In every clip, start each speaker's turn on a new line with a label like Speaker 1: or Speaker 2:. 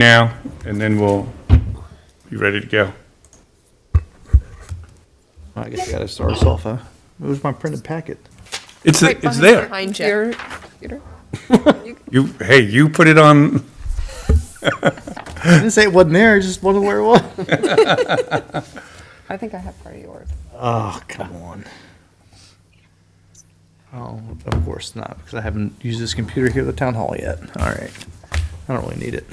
Speaker 1: now, and then we'll be ready to go.
Speaker 2: I guess I gotta start us off, huh? Where's my printed packet?
Speaker 1: It's
Speaker 3: Right
Speaker 1: it's
Speaker 3: behind-
Speaker 1: there.
Speaker 3: Behind you.
Speaker 1: You put it on.
Speaker 2: I didn't say it wasn't there, I just wondered where it was.
Speaker 3: I think I have part of yours.
Speaker 2: Oh, come on. Oh, of course not, because I haven't used this computer here at the town hall yet. All right. I don't really need it,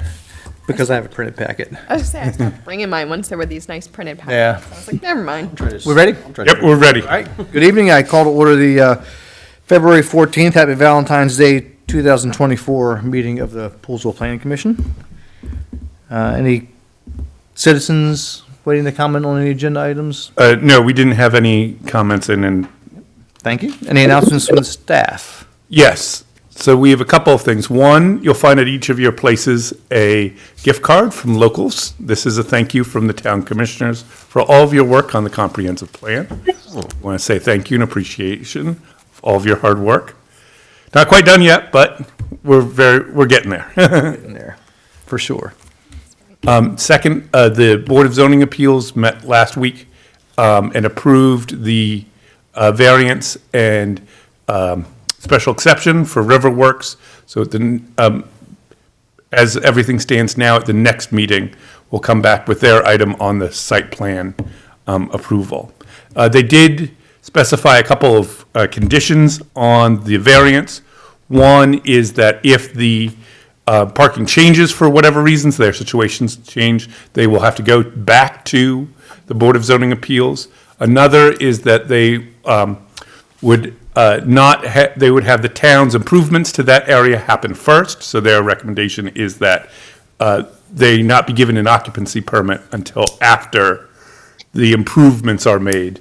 Speaker 2: because I have a printed packet.
Speaker 3: I was gonna say, I stopped bringing mine once there were these nice printed packets.
Speaker 2: Yeah.
Speaker 3: I was like, never mind.
Speaker 2: We ready?
Speaker 1: Yep, we're ready.
Speaker 2: All right. Good evening. I call to order the February 14th, Happy Valentine's Day 2024 meeting of the Poolesville Planning Commission. Any citizens waiting to comment on any agenda items?
Speaker 1: No, we didn't have any comments in, and
Speaker 2: Thank you. Any announcements from the staff?
Speaker 1: yes. So we have a couple of things. One, you'll find at each of your places a gift card from locals. This is a thank you from the town commissioners for all of your work on the comprehensive plan. I want to say thank you and appreciation of all of your hard work. Not quite done yet, but we're getting there.
Speaker 2: In there, for sure.
Speaker 1: Second, the Board of Zoning Appeals met last week and approved the variance and special exception for Riverworks. So as everything stands now, at the next meeting, we'll come back with their item on the site plan approval. They did specify a couple of conditions on the variance. One is that if the parking changes for whatever reasons, their situations change, they will have to go back to the Board of Zoning Appeals. Another is that they would they would have the town's improvements to that area happen first. So their recommendation is that they not be given an occupancy permit until after the improvements are made,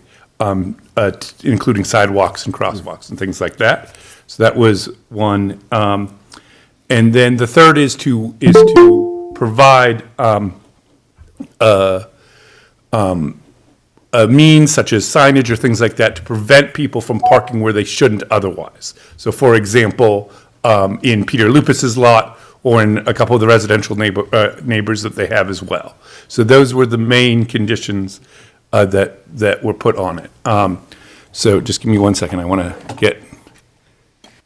Speaker 1: including sidewalks and crosswalks and things like that. So that was one. And then the third is to provide a means such as signage or things like that to prevent people from parking where they shouldn't otherwise. So for example, in Peter Lupus's lot or in a couple of the residential neighbors that they have as well. So those were the main conditions that were put on it. So just give me 1 second. I want to get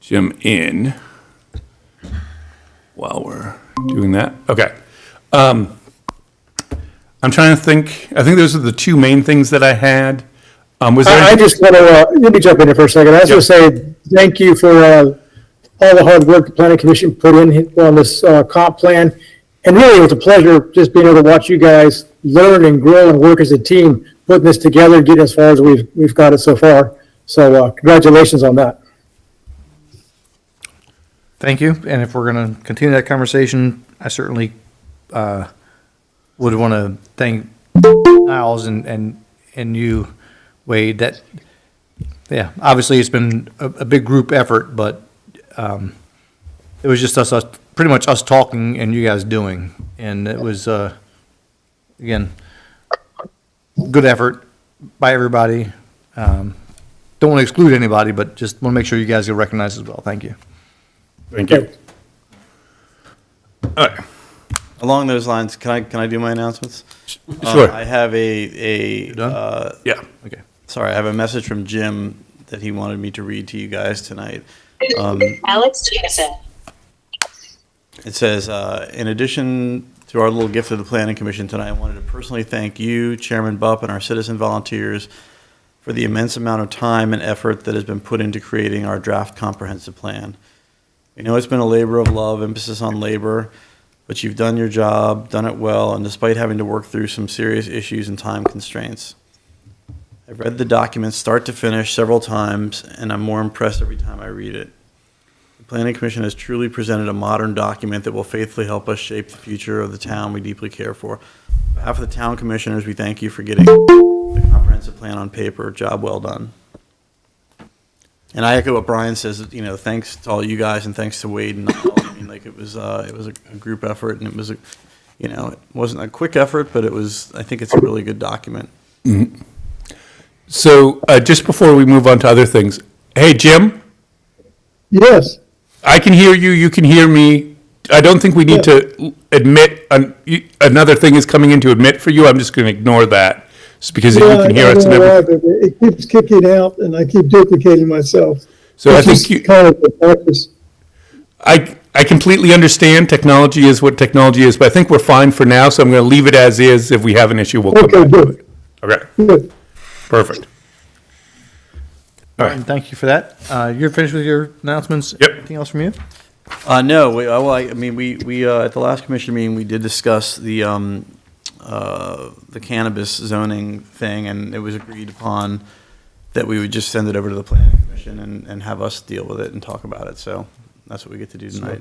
Speaker 1: Jim in while we're doing that. Okay. I'm trying to think. I think those are the two main things that I had. Was there?
Speaker 4: I just want to, let me jump in here for a second. I just want to say thank you for all the hard work the planning commission put in on this comp plan. And really, it was a pleasure just being able to watch you guys learn and grow and work as a team, putting this together and getting as far as we've got it so far. So congratulations on that.
Speaker 2: Thank you. And if we're going to continue that conversation, I certainly would want to thank Niles and you, Wade. That, yeah, obviously it's been a big group effort, but it was just us pretty much us talking and you guys doing, and it was again good effort by everybody. Don't want to exclude anybody, but just want to make sure you guys get recognized as well. Thank you.
Speaker 1: Thank you. All right.
Speaker 5: Along those lines, can I do my announcements?
Speaker 1: Sure.
Speaker 5: I have a
Speaker 2: done?
Speaker 1: Yeah.
Speaker 2: Okay.
Speaker 5: sorry, I have a message from Jim that he wanted me to read to you guys tonight.
Speaker 6: Alex Jameson.
Speaker 5: It says, in addition to our little gift to the Planning Commission tonight, I wanted to personally thank you, Chairman Bupp, and our citizen volunteers for the immense amount of time and effort that has been put into creating our draft comprehensive plan. We know it's been a labor of love, emphasis on labor, but you've done your job, done it well, and despite having to work through some serious issues and time constraints. I've read the document start to finish several times, and I'm more impressed every time I read it. The Planning Commission has truly presented a modern document that will faithfully help us shape the future of the town we deeply care for. On behalf of the town commissioners, we thank you for getting the comprehensive plan on paper. Job well done. And I echo what Brian says, you know, thanks to all you guys and thanks to Wade and all. I mean, like, it was a group effort, and it was you know, it wasn't a quick effort, but it was, I think it's a really good document.
Speaker 1: Mm-hmm. So just before we move on to other things, hey, Jim,
Speaker 4: Yes.
Speaker 1: I can hear you, you can hear me. I don't think we need to admit, another thing is coming in to admit for you. I'm just going to ignore that, just because you
Speaker 7: Yeah,
Speaker 1: can hear
Speaker 7: I
Speaker 1: us
Speaker 7: don't
Speaker 1: and
Speaker 7: know why,
Speaker 1: everything.
Speaker 7: but it keeps kicking out and I keep duplicating myself.
Speaker 1: So I
Speaker 7: It's
Speaker 1: think
Speaker 7: just
Speaker 1: you,
Speaker 7: kind of a practice.
Speaker 1: I completely understand technology is what technology is, but I think we're fine for now, so I'm going to leave it as is. If we have an issue, we'll come
Speaker 7: Okay,
Speaker 1: back to
Speaker 7: good.
Speaker 1: it. Okay,
Speaker 7: Good.
Speaker 1: perfect. All right.
Speaker 2: And thank you for that. You're finished with your announcements?
Speaker 1: Yep.
Speaker 2: Anything else from you?
Speaker 5: No, I mean, we at the last commission meeting, we did discuss the cannabis zoning thing, and it was agreed upon that we would just send it over to the planning commission and have us deal with it and talk about it, so that's what we get to do tonight.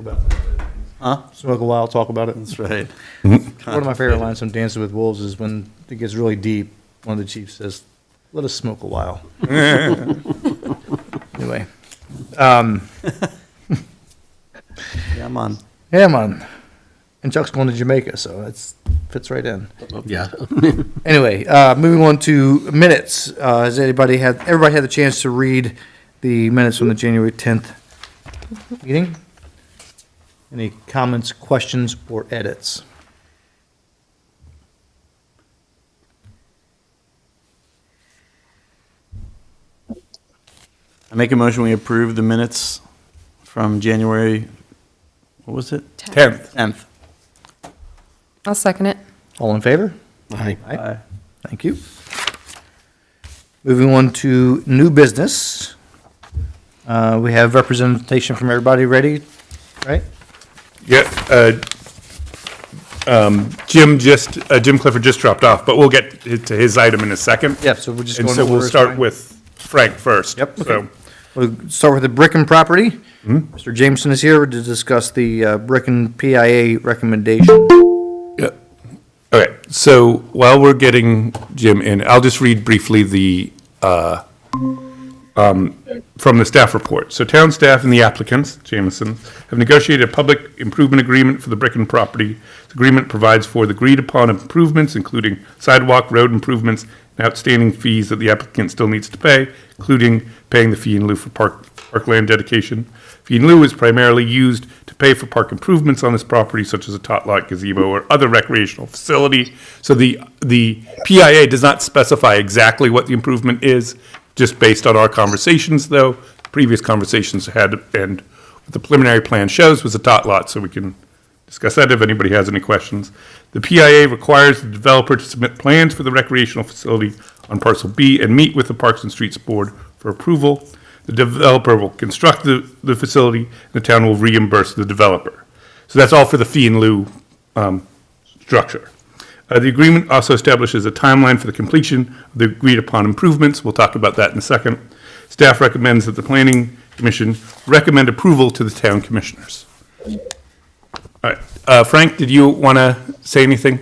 Speaker 5: Huh?
Speaker 2: Smoke a while, talk about it.
Speaker 5: That's right.
Speaker 2: One of my favorite lines from Dances with Wolves is when it gets really deep, one of the chiefs says, "Let us smoke a while." Anyway,
Speaker 5: Yeah, I'm on.
Speaker 2: yeah, man. And Chuck's going to Jamaica, so it fits right in.
Speaker 8: Yeah.
Speaker 2: Anyway, moving on to minutes. Has everybody had the chance to read the minutes from the January 10th meeting? Any comments, questions, or edits?
Speaker 5: I make a motion, we approve the minutes from January, what was it?
Speaker 1: 10th.
Speaker 5: 10th.
Speaker 3: I'll second it.
Speaker 2: All in favor?
Speaker 8: Aye.
Speaker 5: Aye.
Speaker 2: Thank you. Moving on to new business. We have representation from everybody ready, right?
Speaker 1: Yeah, Jim Clifford just dropped off, but we'll get to his item in a second.
Speaker 2: Yeah, so we're just
Speaker 1: And
Speaker 2: going
Speaker 1: so
Speaker 2: to
Speaker 1: we'll
Speaker 2: order.
Speaker 1: start with Frank first.
Speaker 2: Yep,
Speaker 1: So,
Speaker 2: okay. We'll start with the Bricken property. Mr. Jameson is here to discuss the Bricken PIA recommendation.
Speaker 1: yeah. Okay, so while we're getting Jim in, I'll just read briefly the, from the staff report. So town staff and the applicants, Jameson, have negotiated a public improvement agreement for the Bricken property. The agreement provides for the agreed-upon improvements, including sidewalk, road improvements, and outstanding fees that the applicant still needs to pay, including paying the fee in lieu for parkland dedication. Fee in lieu is primarily used to pay for park improvements on this property, such as a tot lot, gazebo, or other recreational facility. So the PIA does not specify exactly what the improvement is, just based on our conversations, though. Previous conversations had, and what the preliminary plan shows was a tot lot, so we can discuss that if anybody has any questions. The PIA requires the developer to submit plans for the recreational facility on parcel B and meet with the Parks and Streets Board for approval. The developer will construct the facility, and the town will reimburse the developer. So that's all for the fee in lieu structure. The agreement also establishes a timeline for the completion of the agreed-upon improvements. We'll talk about that in a second. Staff recommends that the Planning Commission recommend approval to the town commissioners. All right, Frank, did you want to say anything?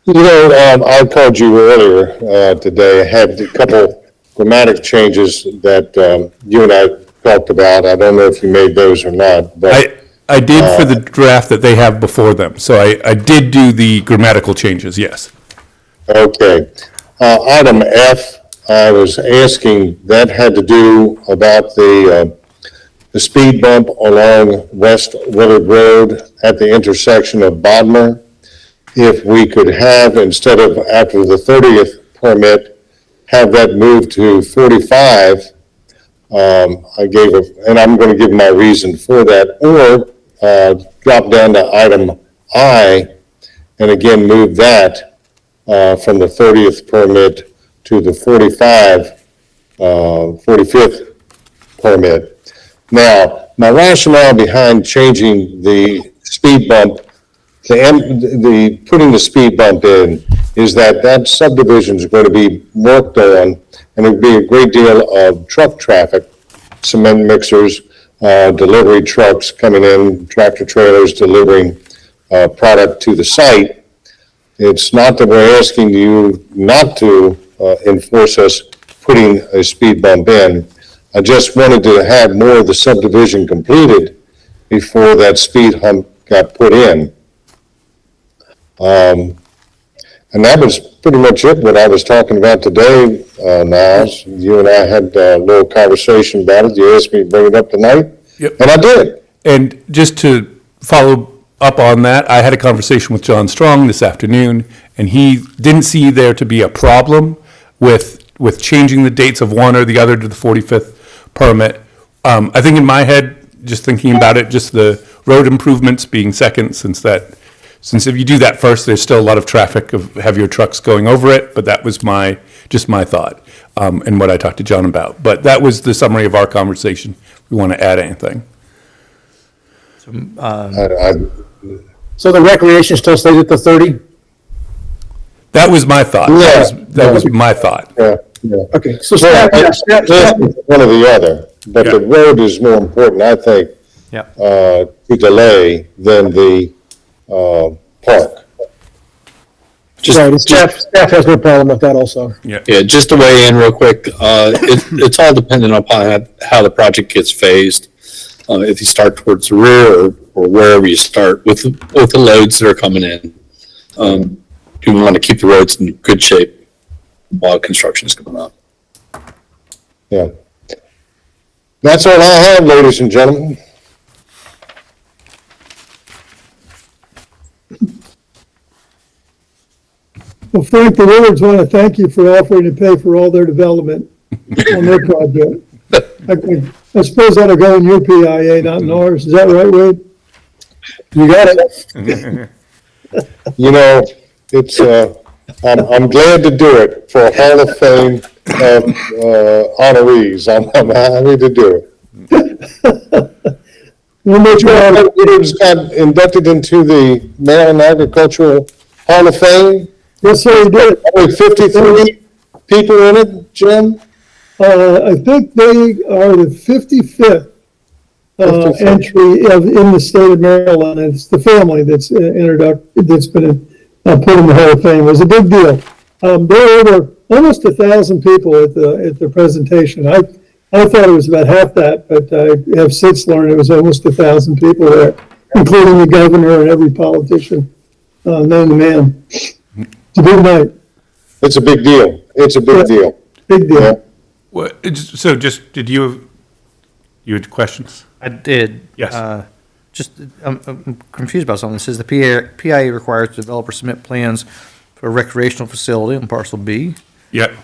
Speaker 9: You know, I called you earlier today. I had a couple grammatic changes that you and I talked about. I don't know if you made those or not, but
Speaker 1: I did for the draft that they have before them, so I did do the grammatical changes, yes.
Speaker 9: okay. Item F, I was asking, that had to do about the speed bump along West Willard Road at the intersection of Bodmer. If we could have, instead of after the 30th permit, have that moved to 45, I gave and I'm going to give my reason for that, or drop down to item I, and again, move that from the 30th permit to the 45th permit. Now, my rationale behind changing the speed bump, putting the speed bump in, is that subdivision is going to be worked on, and it would be a great deal of truck traffic, cement mixers, delivery trucks coming in, tractor trailers delivering product to the site. It's not that we're asking you not to enforce us putting a speed bump in. I just wanted to have more of the subdivision completed before that speed hump got put in. And that was pretty much it, what I was talking about today, Niles. You and I had a little conversation about it. You asked me to bring it up tonight,
Speaker 1: Yep.
Speaker 9: and I did.
Speaker 1: And just to follow up on that, I had a conversation with John Strong this afternoon, and he didn't see there to be a problem with changing the dates of one or the other to the 45th permit. I think in my head, just thinking about it, just the road improvements being second, since if you do that first, there's still a lot of traffic of heavier trucks going over it, but that was just my thought, and what I talked to John about. But that was the summary of our conversation. If we want to add anything.
Speaker 4: So the recreation still stays at the 30?
Speaker 1: That was my thought. That was my thought.
Speaker 9: Yeah, yeah.
Speaker 4: Okay, so
Speaker 9: Well,
Speaker 4: staff,
Speaker 9: one or the other, but the road is more important, I think,
Speaker 2: Yep.
Speaker 9: to delay than the park.
Speaker 4: right, staff has no problem with that also.
Speaker 8: Yeah, just to weigh in real quick, it's all dependent upon how the project gets phased. If you start towards the rear or wherever you start with the loads that are coming in, you want to keep the roads in good shape while construction is going on.
Speaker 9: Yeah. That's all I have, ladies and gentlemen.
Speaker 7: Well, Frank, the Willards want to thank you for offering to pay for all their development on their project. I suppose that'll go in your PIA, not in ours. Is that right, Wade?
Speaker 4: You got it.
Speaker 9: You know, it's, I'm glad to do it for a Hall of Fame honorees. I'm happy to do it.
Speaker 7: We'll make sure.
Speaker 9: Willards got inducted into the Maryland Agricultural Hall of Fame.
Speaker 7: Yes, sir, he did.
Speaker 9: Only 53 people in it, Jim?
Speaker 7: I think they are the 55th
Speaker 9: 55th.
Speaker 7: entry in the state of Maryland. It's the family that's that's been put in the Hall of Fame. It was a big deal. There were over almost 1,000 people at the presentation. I thought it was about half that, but I have since learned it was almost 1,000 people there, including the governor and every politician known to man. It's a big night.
Speaker 9: It's a big deal. It's a big deal.
Speaker 7: Big deal.
Speaker 9: Yeah.
Speaker 1: So did you had questions?
Speaker 2: I did.
Speaker 1: Yes.
Speaker 2: I'm confused about something. It says the PIA requires the developer submit plans for a recreational facility on parcel B
Speaker 1: Yeah.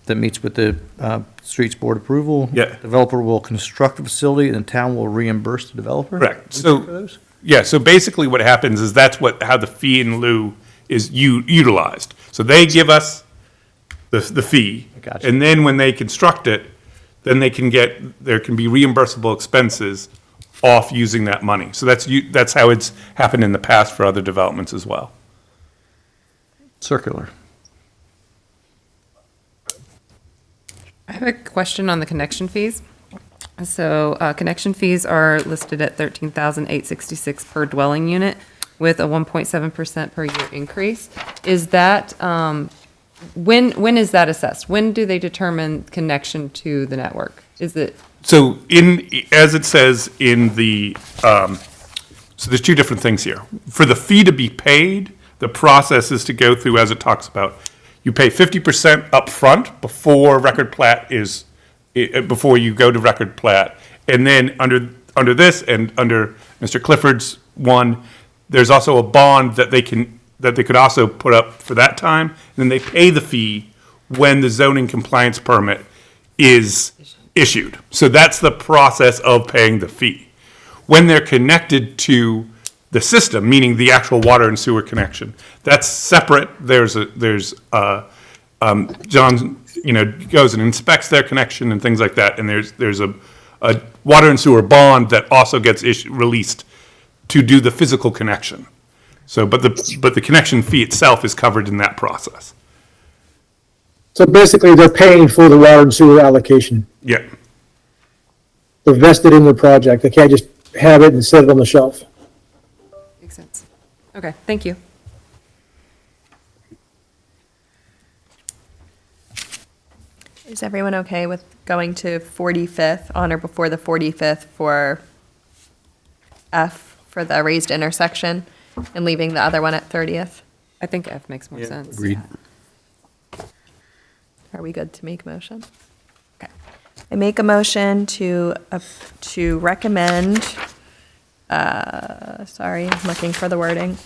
Speaker 2: that meets with the streets board approval.
Speaker 1: Yeah.
Speaker 2: Developer will construct the facility and the town will reimburse the developer?
Speaker 1: Correct.
Speaker 2: For
Speaker 1: So,
Speaker 2: those?
Speaker 1: yeah, so basically what happens is how the fee in lieu is utilized. So they give us the fee.
Speaker 2: Gotcha.
Speaker 1: And then when they construct it, then there can be reimbursable expenses off using that money. So that's how it's happened in the past for other developments as well.
Speaker 2: Circular.
Speaker 3: I have a question on the connection fees. So connection fees are listed at $13,866 per dwelling unit with a 1.7% per year increase. Is that, when is that assessed? When do they determine connection to the network? Is it,
Speaker 1: So as it says in the, so there's two different things here. For the fee to be paid, the process is to go through, as it talks about, you pay 50% upfront before record plat before you go to record plat. And then under this and under Mr. Clifford's one, there's also a bond that they could also put up for that time. And then they pay the fee when the zoning compliance permit is issued. So that's the process of paying the fee. When they're connected to the system, meaning the actual water and sewer connection, that's separate. John, goes and inspects their connection and things like that. And there's a water and sewer bond that also gets released to do the physical connection. So, but the connection fee itself is covered in that process.
Speaker 4: So basically, they're paying for the water and sewer allocation.
Speaker 1: Yeah.
Speaker 4: They're vested in the project. They can't just have it and set it on the shelf.
Speaker 3: makes sense. Okay, thank you.
Speaker 10: Is everyone okay with going to 45th, on or before the 45th for F for the raised intersection and leaving the other one at 30th?
Speaker 3: I think F makes more sense.
Speaker 2: Agreed.
Speaker 10: Are we good to make a motion? Okay. I make a motion to recommend sorry, I'm looking for the wording,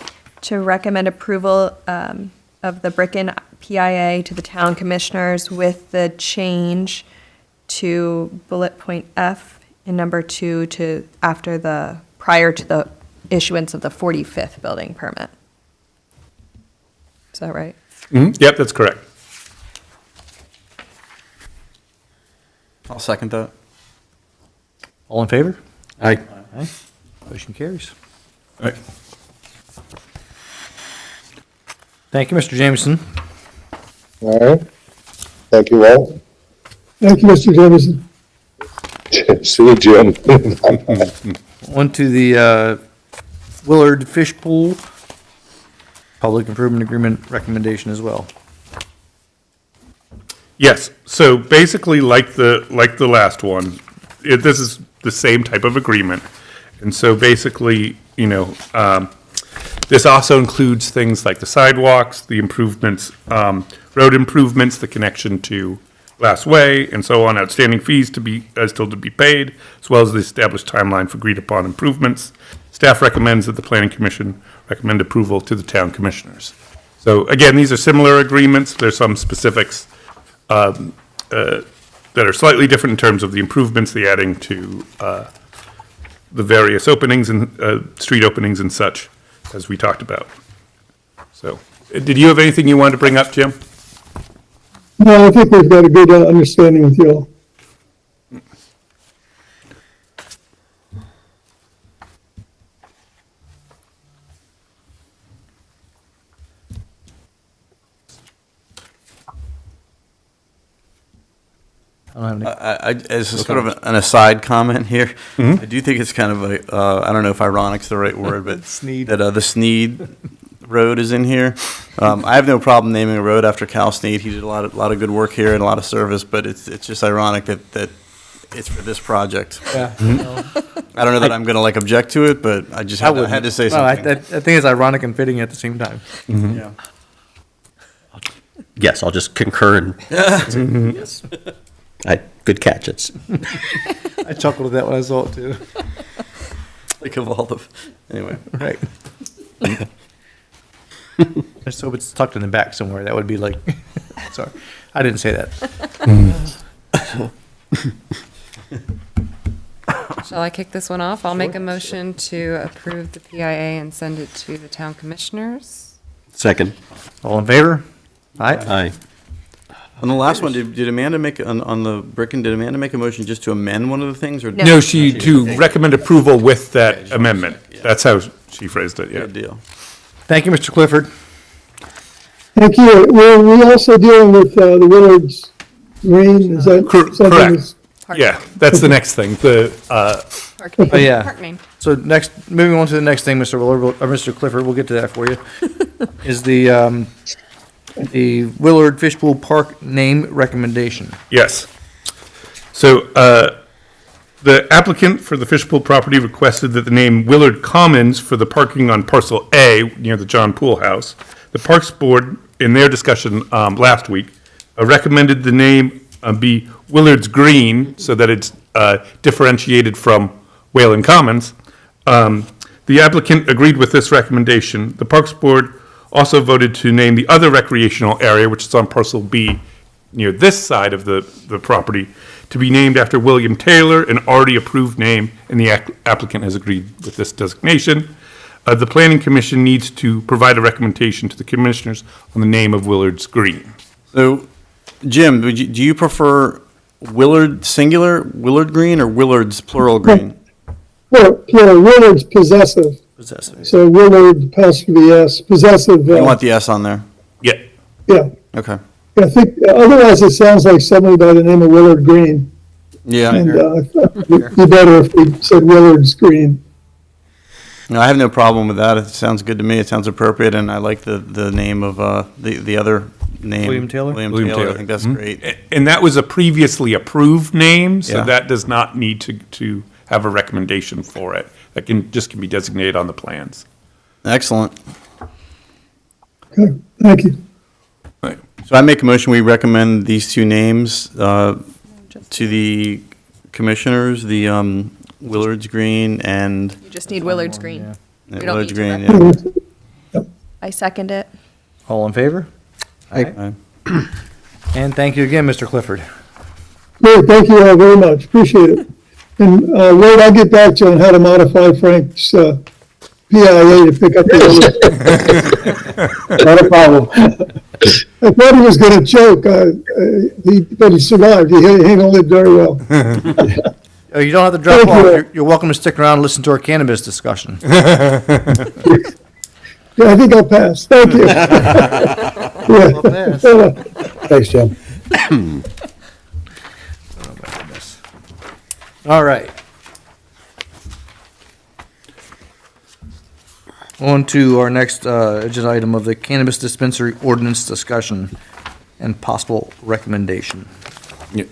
Speaker 10: to recommend approval of the Bricken PIA to the town commissioners with the change to bullet point F in number 2 to prior to the issuance of the 45th building permit. Is that right?
Speaker 1: Yep, that's correct.
Speaker 5: I'll second that.
Speaker 2: All in favor?
Speaker 8: Aye.
Speaker 2: Aye. Motion carries.
Speaker 1: All right.
Speaker 2: Thank you, Mr. Jameson.
Speaker 9: All right. Thank you all.
Speaker 7: Thank you, Mr. Jameson.
Speaker 9: See you, Jim.
Speaker 2: On to the Willard Fish Pool Public Improvement Agreement recommendation as well.
Speaker 1: Yes, so basically, like the last one, this is the same type of agreement. And so basically, this also includes things like the sidewalks, the improvements, road improvements, the connection to Glass Way, and so on, outstanding fees still to be paid, as well as the established timeline for agreed-upon improvements. Staff recommends that the Planning Commission recommend approval to the town commissioners. So again, these are similar agreements. There's some specifics that are slightly different in terms of the improvements, the adding to the various openings and street openings and such, as we talked about. So, did you have anything you wanted to bring up, Jim?
Speaker 7: No, I think we've got a good understanding with you all.
Speaker 2: I don't have any.
Speaker 5: As a sort of an aside comment here, I do think it's kind of I don't know if ironic's the right word, but
Speaker 2: Sneed.
Speaker 5: that the Sneed Road is in here. I have no problem naming a road after Cal Sneed. He did a lot of good work here and a lot of service, but it's just ironic that it's for this project.
Speaker 2: Yeah.
Speaker 5: I don't know that I'm going to object to it, but I just had to say
Speaker 2: No, I
Speaker 5: something.
Speaker 2: think it's ironic and fitting at the same time.
Speaker 5: Yeah.
Speaker 11: Yes, I'll just concur and. Yes. Good catch.
Speaker 2: I chuckled at that when I saw it too.
Speaker 5: Think of all the, anyway.
Speaker 2: Right. I just hope it's tucked in the back somewhere. That would be like, sorry, I didn't say that.
Speaker 3: Shall I kick this one off? I'll make a motion to approve the PIA and send it to the town commissioners.
Speaker 11: Second.
Speaker 2: All in favor? Aye.
Speaker 11: Aye.
Speaker 5: On the last one, did Amanda make, on the Bricken, did Amanda make a motion just to amend one of the things, or?
Speaker 10: No.
Speaker 1: No, to recommend approval with that amendment. That's how she phrased it, yeah.
Speaker 5: Good deal.
Speaker 2: Thank you, Mr. Clifford.
Speaker 7: Thank you. We're also dealing with the Willards Green. Is that something?
Speaker 1: Correct.
Speaker 10: Park-
Speaker 1: Yeah, that's the next thing.
Speaker 10: Park name.
Speaker 2: Oh, yeah.
Speaker 10: Park name.
Speaker 2: So moving on to the next thing, Mr. Willard, or Mr. Clifford, we'll get to that for you, is the Willard Fish Pool Park name recommendation.
Speaker 1: Yes. So, the applicant for the Fish Pool property requested that the name Willard Commons for the parking on parcel A near the John Pool House. The Parks Board, in their discussion last week, recommended the name be Willard's Green so that it's differentiated from Whalen Commons. The applicant agreed with this recommendation. The Parks Board also voted to name the other recreational area, which is on parcel B near this side of the property, to be named after William Taylor, an already approved name, and the applicant has agreed with this designation. The Planning Commission needs to provide a recommendation to the commissioners on the name of Willard's Green.
Speaker 5: So, Jim, do you prefer Willard singular, Willard Green, or Willard's plural green?
Speaker 7: Well, Willard's possessive.
Speaker 2: Possessive.
Speaker 7: So Willard, apostrophe S, possessive.
Speaker 5: You want the S on there?
Speaker 1: Yeah.
Speaker 7: Yeah.
Speaker 5: Okay.
Speaker 7: I think, otherwise it sounds like somebody by the name of Willard Green.
Speaker 5: Yeah.
Speaker 7: And it'd be better if we said Willard's Green.
Speaker 5: No, I have no problem with that. It sounds good to me. It sounds appropriate, and I like the name of the other name.
Speaker 2: William Taylor?
Speaker 5: William
Speaker 1: William
Speaker 5: Taylor. I
Speaker 1: Taylor.
Speaker 5: think that's
Speaker 1: Mhm.
Speaker 5: great.
Speaker 1: And that was a previously approved name, so
Speaker 5: Yeah.
Speaker 1: that does not need to have a recommendation for it. That can be designated on the plans.
Speaker 5: Excellent.
Speaker 7: Okay, thank you.
Speaker 5: So I make a motion, we recommend these two names to the commissioners, the Willard's Green and
Speaker 10: You just need Willard's Green. We don't
Speaker 5: Willard's
Speaker 10: need to
Speaker 5: Green,
Speaker 10: recommend.
Speaker 5: yeah.
Speaker 10: I second it.
Speaker 2: All in favor?
Speaker 5: Aye.
Speaker 2: And thank you again, Mr. Clifford.
Speaker 7: Great, thank you all very much, appreciate it. And, Wade, I'll get back to you on how to modify Frank's, PIA to pick up the other. Not a problem. I thought he was gonna choke, but he survived, he handled it very well.
Speaker 2: You don't have to drop
Speaker 7: Thank
Speaker 2: off.
Speaker 7: you.
Speaker 2: You're welcome to stick around and listen to our cannabis discussion.
Speaker 7: Yeah, I think I'll pass, thank you. Yeah. Thanks, Jim.
Speaker 2: All right. On to our next agenda item of the cannabis dispensary ordinance discussion and possible recommendation.
Speaker 1: Yeah.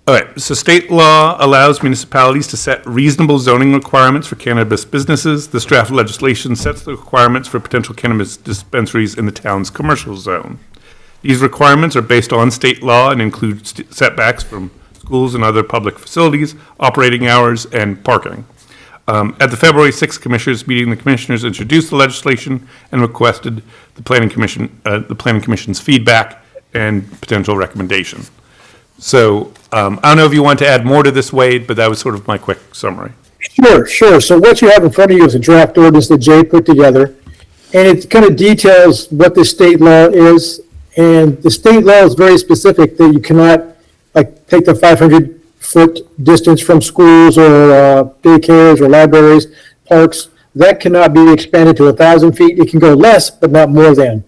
Speaker 1: All right, so state law allows municipalities to set reasonable zoning requirements for cannabis businesses. This draft legislation sets the requirements for potential cannabis dispensaries in the town's commercial zone. These requirements are based on state law and include setbacks from schools and other public facilities, operating hours, and parking. At the February 6th Commissioners meeting, the Commissioners introduced the legislation and requested the Planning Commission's feedback and potential recommendation. So, I don't know if you want to add more to this, Wade, but that was sort of my quick summary.
Speaker 4: Sure. So what you have in front of you is a draft ordinance that Jay put together, and it kind of details what the state law is. And the state law is very specific that you cannot, like, take the 500-foot distance from schools or daycares or libraries, parks. That cannot be expanded to 1,000 feet. It can go less, but not more than.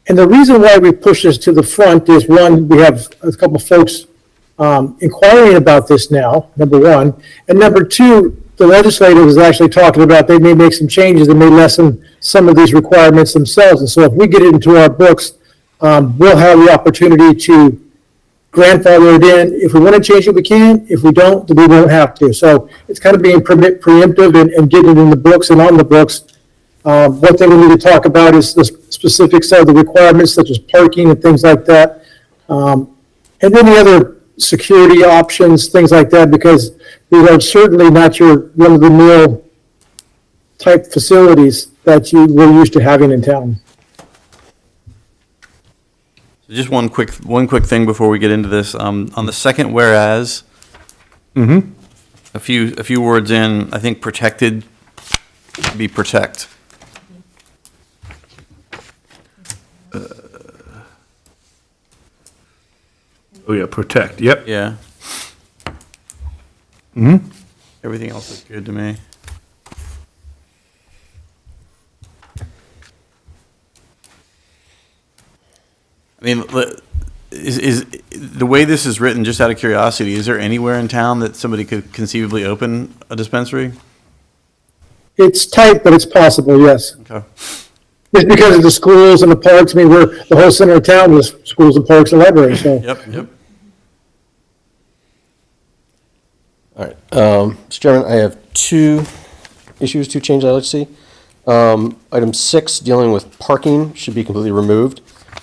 Speaker 4: And the reason why we push this to the front is, one, we have a couple of folks inquiring about this now, number one. And number two, the legislature is actually talking about they may make some changes that may lessen some of these requirements themselves. And so if we get it into our books, we'll have the opportunity to grandfather it in. If we want to change it, we can. If we don't, then we won't have to. So it's kind of being preemptive and getting it in the books and on the books. One thing we need to talk about is the specifics of the requirements, such as parking and things like that. And then the other security options, things like that, because these are certainly not your run-of-the-mill type facilities that we're used to having in town.
Speaker 5: Just one quick thing before we get into this. On the second whereas, a few words in, I think protected should be protect.
Speaker 1: Oh, yeah, protect, yep.
Speaker 5: Yeah. Everything else is good to me. I mean, is the way this is written, just out of curiosity, is there anywhere in town that somebody could conceivably open a dispensary?
Speaker 4: It's tight, but it's possible, yes.
Speaker 5: Okay.
Speaker 4: It's because of the schools and the parks. I mean, the whole center of town was schools and parks and libraries, so.
Speaker 5: Yep.
Speaker 12: All right, Mr. Chairman, I have two changes I'd like to see. Item 6, dealing with parking, should be completely removed.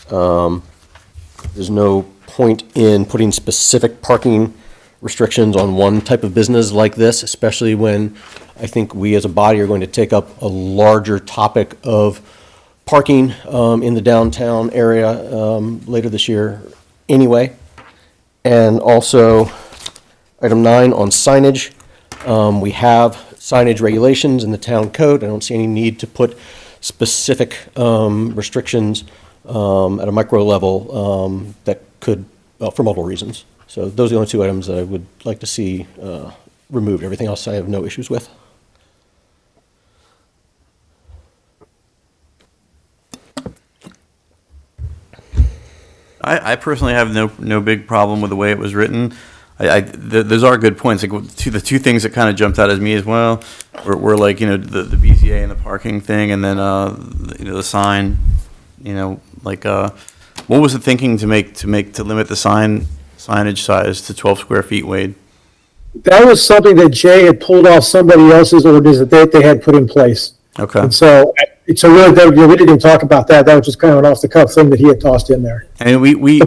Speaker 12: There's no point in putting specific parking restrictions on one type of business like this, especially when I think we as a body are going to take up a larger topic of parking in the downtown area later this year anyway. And also, item 9 on signage. We have signage regulations in the town code. I don't see any need to put specific restrictions at a micro level that could, for multiple reasons. So those are the only two items that I would like to see removed. Everything else I have no issues with.
Speaker 5: I personally have no big problem with the way it was written. Those are good points. Like the two things that kind of jumped out at me as well were like, the BZA and the parking thing, and then the sign. Like what was the thinking to limit the signage size to 12 square feet, Wade?
Speaker 4: That was something that Jay had pulled off somebody else's ordinance that they had put in place.
Speaker 5: Okay.
Speaker 4: And so really, we didn't even talk about that. That was just kind of an off-the-cuff thing that he had tossed in there.
Speaker 5: And we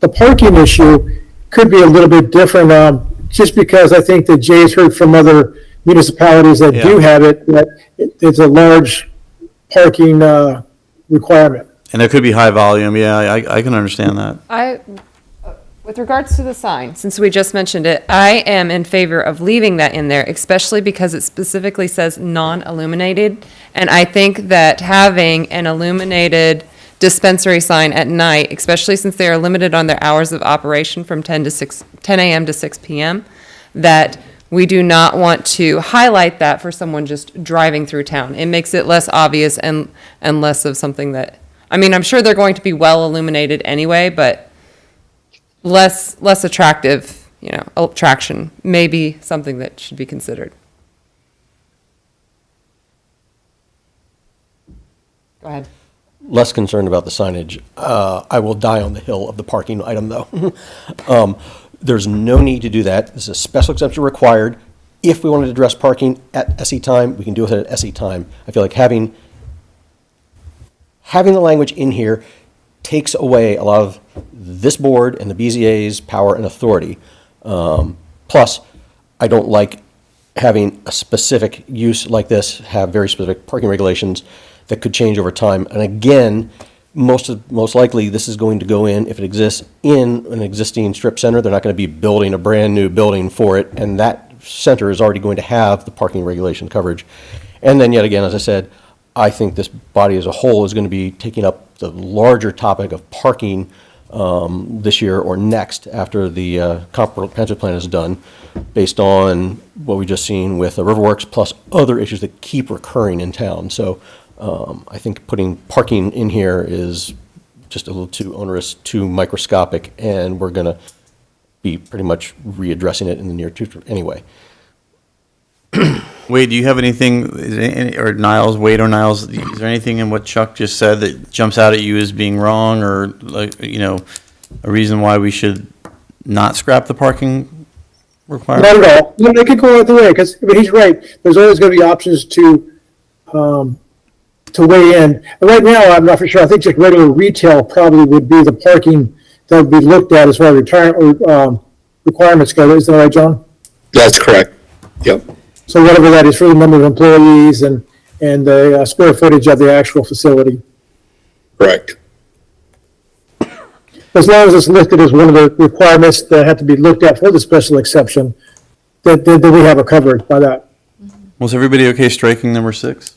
Speaker 4: The parking issue could be a little bit different. just because I think that Jay's heard from other municipalities that do
Speaker 5: Yeah.
Speaker 4: have it, that it's a large parking, requirement.
Speaker 5: And it could be high volume, yeah, I can understand that.
Speaker 3: With regards to the sign, since we just mentioned it, I am in favor of leaving that in there, especially because it specifically says non-illuminated. And I think that having an illuminated dispensary sign at night, especially since they are limited on their hours of operation from 10 a.m. to 6 p.m., that we do not want to highlight that for someone just driving through town. It makes it less obvious and less of something that, I mean, I'm sure they're going to be well illuminated anyway, but less attractive, attraction may be something that should be considered. Go ahead.
Speaker 12: Less concerned about the signage. I will die on the hill of the parking item, though. There's no need to do that. This is a special exception required. If we wanted to address parking at SE time, we can do it at SE time. I feel like having the language in here takes away a lot of this board and the BZA's power and authority. Plus, I don't like having a specific use like this have very specific parking regulations that could change over time. And again, most likely this is going to go in, if it exists in an existing strip center, they're not going to be building a brand new building for it, and that center is already going to have the parking regulation coverage. And then yet again, as I said, I think this body as a whole is going to be taking up the larger topic of parking this year or next after the comprehensive plan is done, based on what we just seen with Riverworks plus other issues that keep recurring in town. So I think putting parking in here is just a little too onerous, too microscopic, and we're going to be pretty much readdressing it in the near future anyway.
Speaker 5: Wade, do you have anything, or Niles, Wade or Niles, is there anything in what Chuck just said that jumps out at you as being wrong, or like, a reason why we should not scrap the parking requirement?
Speaker 4: Not at all. No, they could go either way, because, he's right. There's always going to be options to weigh in. And right now, I'm not for sure. I think just regular retail probably would be the parking that would be looked at as far as requirements go. Is that right, John?
Speaker 8: That's correct. Yep.
Speaker 4: So whatever that is for the number of employees and the square footage of the actual facility.
Speaker 8: Correct.
Speaker 4: As long as it's listed as one of the requirements that have to be looked at for the special exception, that we have it covered by that.
Speaker 5: Was everybody okay striking number 6?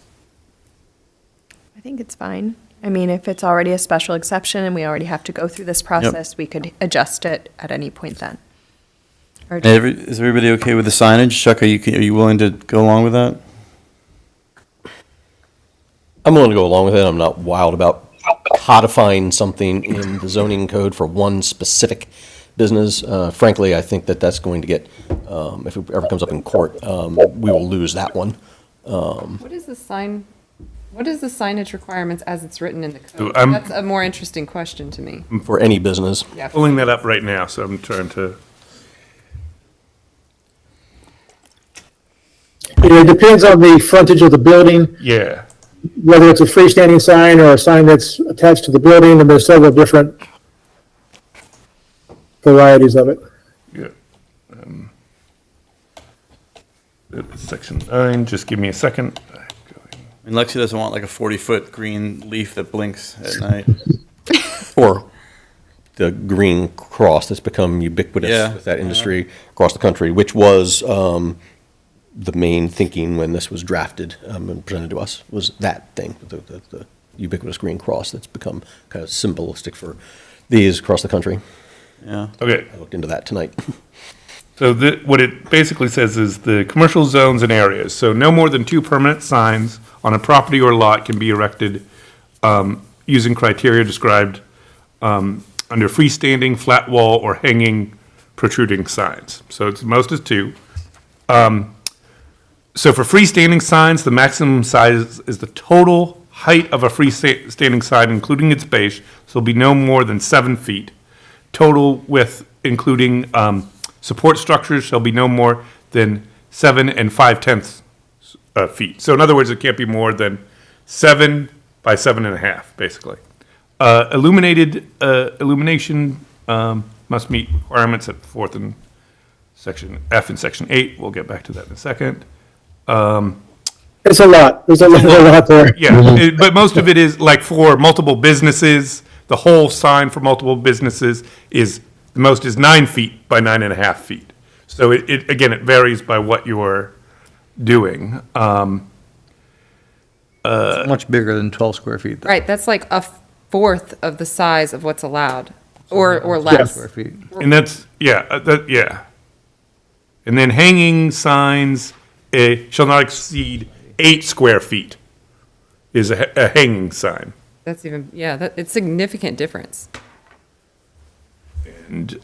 Speaker 10: I think it's fine. I mean, if it's already a special exception and we already have to go through this process, we could adjust it at any point then. Or
Speaker 5: Is everybody okay with the signage? Chuck, are you willing to go along with that?
Speaker 12: I'm willing to go along with it. I'm not wild about codifying something in the zoning code for one specific business. Frankly, I think that that's going to get, if it ever comes up in court, we will lose that one.
Speaker 3: What is the signage requirements as it's written in the code?
Speaker 1: I'm-
Speaker 3: That's a more interesting question to me.
Speaker 12: For any business.
Speaker 3: Yeah.
Speaker 1: Pulling that up right now, so I'm trying to.
Speaker 4: It depends on the frontage of the building,
Speaker 1: Yeah.
Speaker 4: whether it's a freestanding sign or a sign that's attached to the building, and there's several different varieties of it.
Speaker 1: Yeah. Section 9, just give me a second.
Speaker 5: And Lexi doesn't want like a 40-foot green leaf that blinks at night.
Speaker 12: Or the green cross that's become ubiquitous
Speaker 5: Yeah.
Speaker 12: with that industry across the country, which was the main thinking when this was drafted and presented to us, was that thing, the ubiquitous green cross that's become kind of symbolistic for these across the country.
Speaker 5: Yeah.
Speaker 1: Okay.
Speaker 12: I looked into that tonight.
Speaker 1: So what it basically says is the commercial zones and areas. So no more than 2 permanent signs on a property or lot can be erected using criteria described under freestanding, flat wall, or hanging protruding signs. So it's most is 2. So for freestanding signs, the maximum size is the total height of a freestanding sign, including its base. So it'll be no more than 7 feet. Total width, including support structures, shall be no more than 7 5/10 feet. So in other words, it can't be more than 7 by 7.5, basically. Illumination must meet requirements at 4th and section F and section 8. We'll get back to that in a second.
Speaker 4: It's a lot. There's a lot there.
Speaker 1: Yeah, but most of it is like for multiple businesses, the whole sign for multiple businesses is, the most is 9 feet by 9.5 feet. So it again, it varies by what you're doing.
Speaker 2: It's much bigger than 12 square feet. though.
Speaker 3: Right, that's like a fourth of the size of what's allowed, or
Speaker 2: 12
Speaker 3: less.
Speaker 2: Square feet.
Speaker 1: And that's, yeah. And then hanging signs shall not exceed 8 square feet is a hanging sign.
Speaker 3: That's even, yeah, it's significant difference.
Speaker 1: And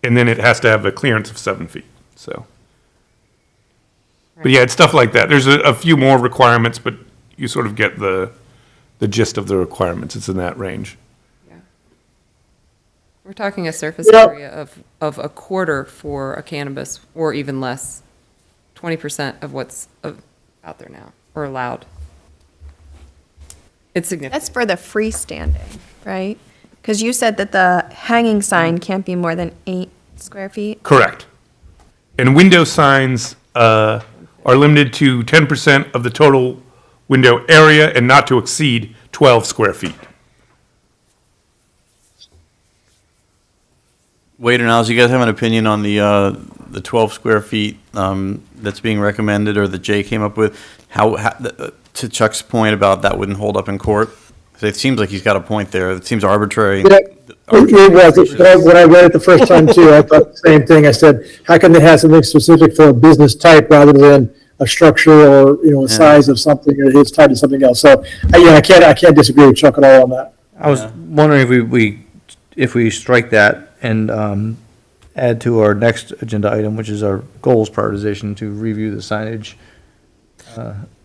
Speaker 1: then it has to have a clearance of 7 feet, so. But yeah, it's stuff like that. There's a few more requirements, but you sort of get the gist of the requirements. It's in that range.
Speaker 3: Yeah. We're talking a surface
Speaker 4: Yeah.
Speaker 3: area of a quarter for a cannabis, or even less, 20% of what's out there now, or allowed. It's significant.
Speaker 10: That's for the freestanding, right? Because you said that the hanging sign can't be more than 8 square feet.
Speaker 1: Correct. And window signs are limited to 10% of the total window area and not to exceed 12 square feet.
Speaker 5: Wade or Niles, you guys have an opinion on the 12 square feet that's being recommended, or that Jay came up with? How to Chuck's point about that wouldn't hold up in court? 'Cause it seems like he's got a point there. It seems arbitrary.
Speaker 4: Yeah, it was. When I read it the first time too, I thought the same thing. I said, how can they have something specific for a business type rather than a structure or, a size of something, or it's tied to something else? So, I can't disagree with Chuck at all on that.
Speaker 2: I was wondering if we strike that and add to our next agenda item, which is our goals prioritization, to review the signage.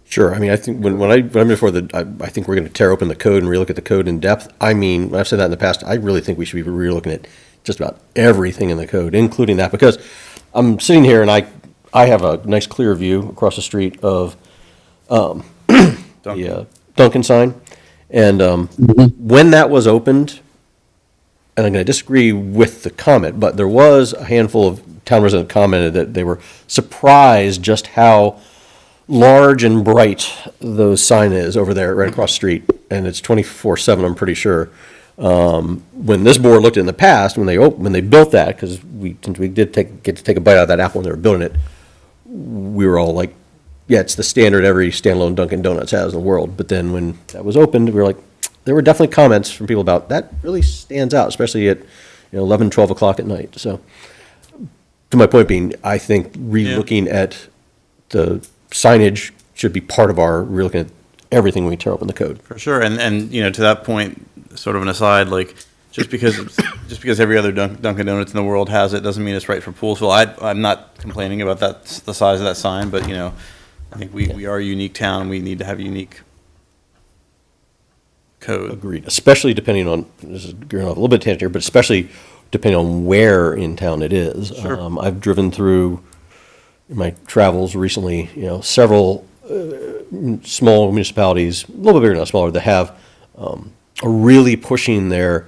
Speaker 12: Sure. I mean, I think when I'm before I think we're going to tear open the code and relook at the code in depth. I mean, when I've said that in the past, I really think we should be relooking at just about everything in the code, including that, because I'm sitting here and I have a nice clear view across the street of the Dunkin' sign. And when that was opened, and I'm going to disagree with the comment, but there was a handful of town residents commented that they were surprised just how large and bright those sign is over there right across the street, and it's 24/7, I'm pretty sure. When this board looked at it in the past, when they built that, because since we did get to take a bite out of that apple when they were building it, we were all like, yeah, it's the standard every standalone Dunkin' Donuts has in the world. But then when that was opened, we were like, there were definitely comments from people about that really stands out, especially at 11, 12 o'clock at night. So to my point being, I think relooking at the signage should be part of our relooking at everything when we tear open the code.
Speaker 5: For sure, and to that point, sort of an aside, like just because every other Dunkin' Donuts in the world has it doesn't mean it's right for Poolesville. I'm not complaining about the size of that sign, but I think we are a unique town and we need to have a unique code.
Speaker 12: Agreed, especially depending on, this is going off a little bit tangent here, but especially depending on where in town it is.
Speaker 5: Sure.
Speaker 12: I've driven through in my travels recently, several small municipalities, a little bit bigger, not smaller, that have are really pushing their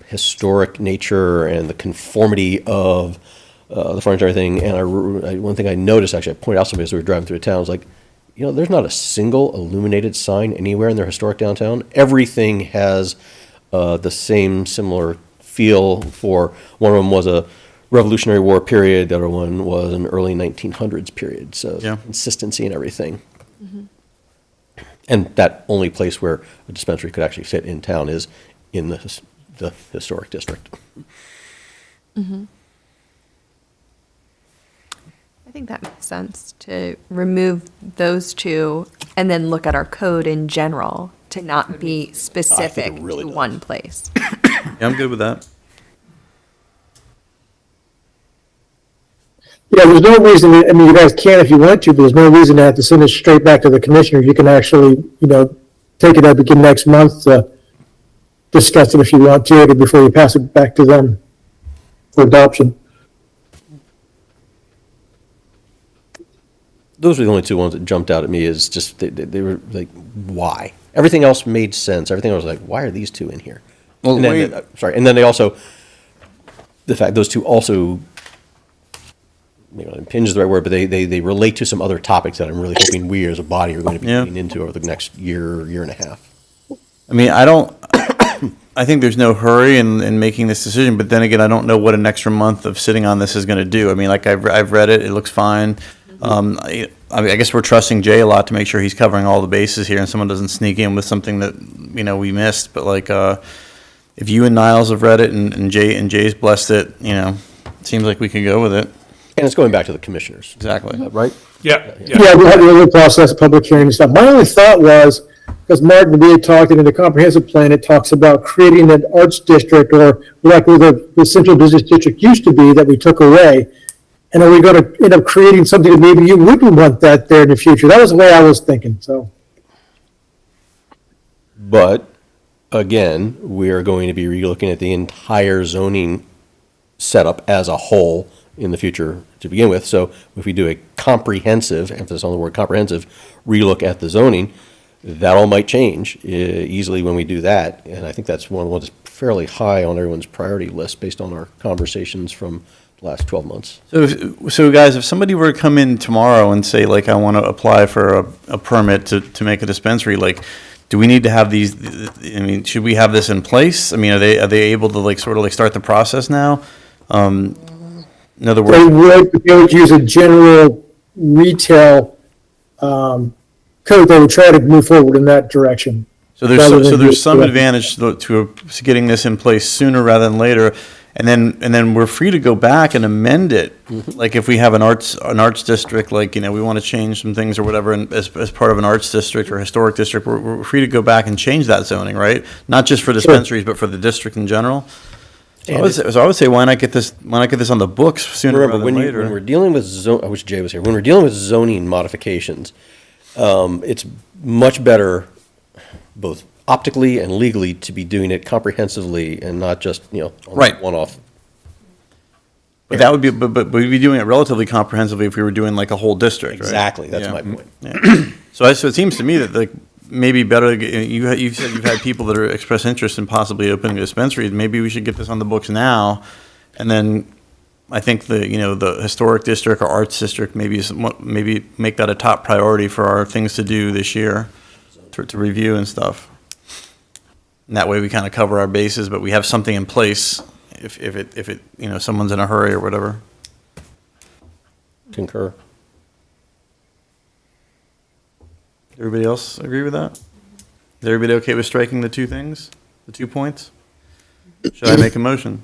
Speaker 12: historic nature and the conformity of the furniture and everything. And one thing I noticed, actually, I pointed out somebody as we were driving through the town, was like, there's not a single illuminated sign anywhere in their historic downtown. Everything has the same similar feel. For one of them was a Revolutionary War period, the other one was an early 1900s period. So consistency and everything.
Speaker 10: Mm-hmm.
Speaker 12: And that only place where a dispensary could actually fit in town is in the historic district.
Speaker 10: Mm-hmm. I think that makes sense, to remove those two and then look at our code in general, to not be specific
Speaker 12: really
Speaker 10: to
Speaker 12: does.
Speaker 10: one place.
Speaker 5: Yeah, I'm good with that.
Speaker 4: Yeah, there's no reason, you guys can if you want to, but there's no reason to have to send it straight back to the commissioners. You can actually, take it up again next month to discuss it if you want to, before you pass it back to them for adoption.
Speaker 12: Those were the only two ones that jumped out at me, is just, they were like, why? Everything else made sense. Everything else was like, why are these two in here?
Speaker 5: Well,
Speaker 12: And then, sorry, and then they also, the fact, those two also, maybe not impinge is the right word, but they relate to some other topics that I'm really hoping we as a body are going to be
Speaker 5: Yeah.
Speaker 12: getting into over the next year, year and a half.
Speaker 5: I mean, I think there's no hurry in making this decision, but then again, I don't know what an extra month of sitting on this is going to do. I mean, like, I've read it, it looks fine. I mean, I guess we're trusting Jay a lot to make sure he's covering all the bases here and someone doesn't sneak in with something that, we missed. But like, if you and Niles have read it and Jay's blessed it, it seems like we can go with it.
Speaker 12: And it's going back to the commissioners.
Speaker 5: Exactly.
Speaker 12: Right?
Speaker 1: Yeah,
Speaker 4: Yeah, we had the other process, public hearing and stuff. My only thought was, because Martin, we had talked in the comprehensive plan, it talks about creating an arts district or like where the central business district used to be that we took away. And are we going to end up creating something that maybe you wouldn't want that there in the future? That was the way I was thinking, so.
Speaker 12: But, again, we are going to be relooking at the entire zoning setup as a whole in the future to begin with. So if we do a comprehensive, emphasis on the word comprehensive, relook at the zoning, that all might change easily when we do that. And I think that's one of the ones that's fairly high on everyone's priority list based on our conversations from the last 12 months.
Speaker 5: So guys, if somebody were to come in tomorrow and say, like, I want to apply for a permit to make a dispensary, like, do we need to have these, I mean, should we have this in place? I mean, are they able to, like, sort of, like, start the process now? In other words,
Speaker 4: They would use a general retail code. They would try to move forward in that direction.
Speaker 5: so
Speaker 4: rather than
Speaker 5: there's
Speaker 4: just-
Speaker 5: some advantage to getting this in place sooner rather than later. And then we're free to go back and amend it. Like if we have an arts district, like, we want to change some things or whatever, and as part of an arts district or historic district, we're free to go back and change that zoning, right? Not just for dispensaries, but for the district in general. So I would say, why not get this on the books sooner
Speaker 12: Remember,
Speaker 5: rather
Speaker 12: when
Speaker 5: than later?
Speaker 12: we're dealing with I wish Jay was here. When we're dealing with zoning modifications, it's much better, both optically and legally, to be doing it comprehensively and not just, on
Speaker 5: Right.
Speaker 12: one-off.
Speaker 5: But that would be, but we'd be doing it relatively comprehensively if we were doing like a whole district, right?
Speaker 12: Exactly, that's
Speaker 5: Yeah.
Speaker 12: my point.
Speaker 5: Yeah. So it seems to me that, like, maybe better, you've said you've had people that are express interest in possibly opening a dispensary. Maybe we should get this on the books now, and then I think the historic district or arts district maybe make that a top priority for our things to do this year, to review and stuff. And that way we kind of cover our bases, but we have something in place if it someone's in a hurry or whatever.
Speaker 12: Concur.
Speaker 5: Everybody else agree with that? Is everybody okay with striking the 2 things, the 2 points? Should I make a motion?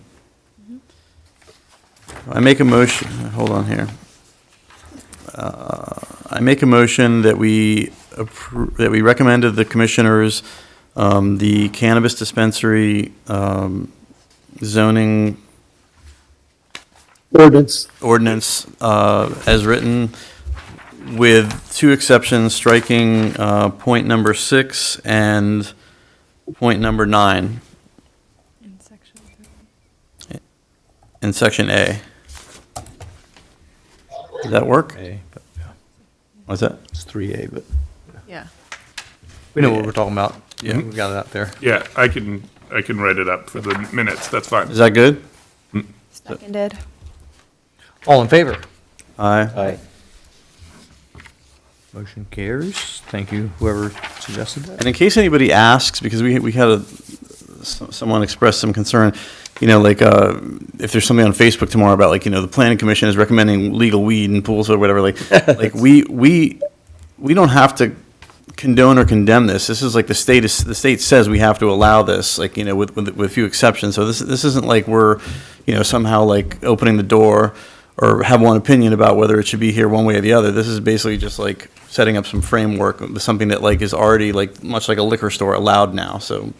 Speaker 5: I make a motion, hold on here. I make a motion that we recommend to the commissioners the cannabis dispensary zoning ordinance as written, with 2 exceptions, striking point number 6 and point number 9 in section A. Does that work? What's that?
Speaker 2: It's 3A, but
Speaker 10: Yeah.
Speaker 2: we know what we're talking about.
Speaker 1: Yeah.
Speaker 2: We got it out there.
Speaker 1: yeah, I can write it up for the minutes, that's fine.
Speaker 5: Is that good?
Speaker 10: Seconded.
Speaker 2: All in favor?
Speaker 5: Aye.
Speaker 12: Aye.
Speaker 2: Motion carries. Thank you, whoever suggested that.
Speaker 5: And in case anybody asks, because we had someone express some concern, if there's something on Facebook tomorrow about, like, the planning commission is recommending legal weed in Poolesville or whatever, like we don't have to condone or condemn this. This is like the state says we have to allow this, like, with a few exceptions. So this isn't like we're, somehow like opening the door or have one opinion about whether it should be here one way or the other. This is basically just like setting up some framework, something that like is already like much like a liquor store allowed now. So,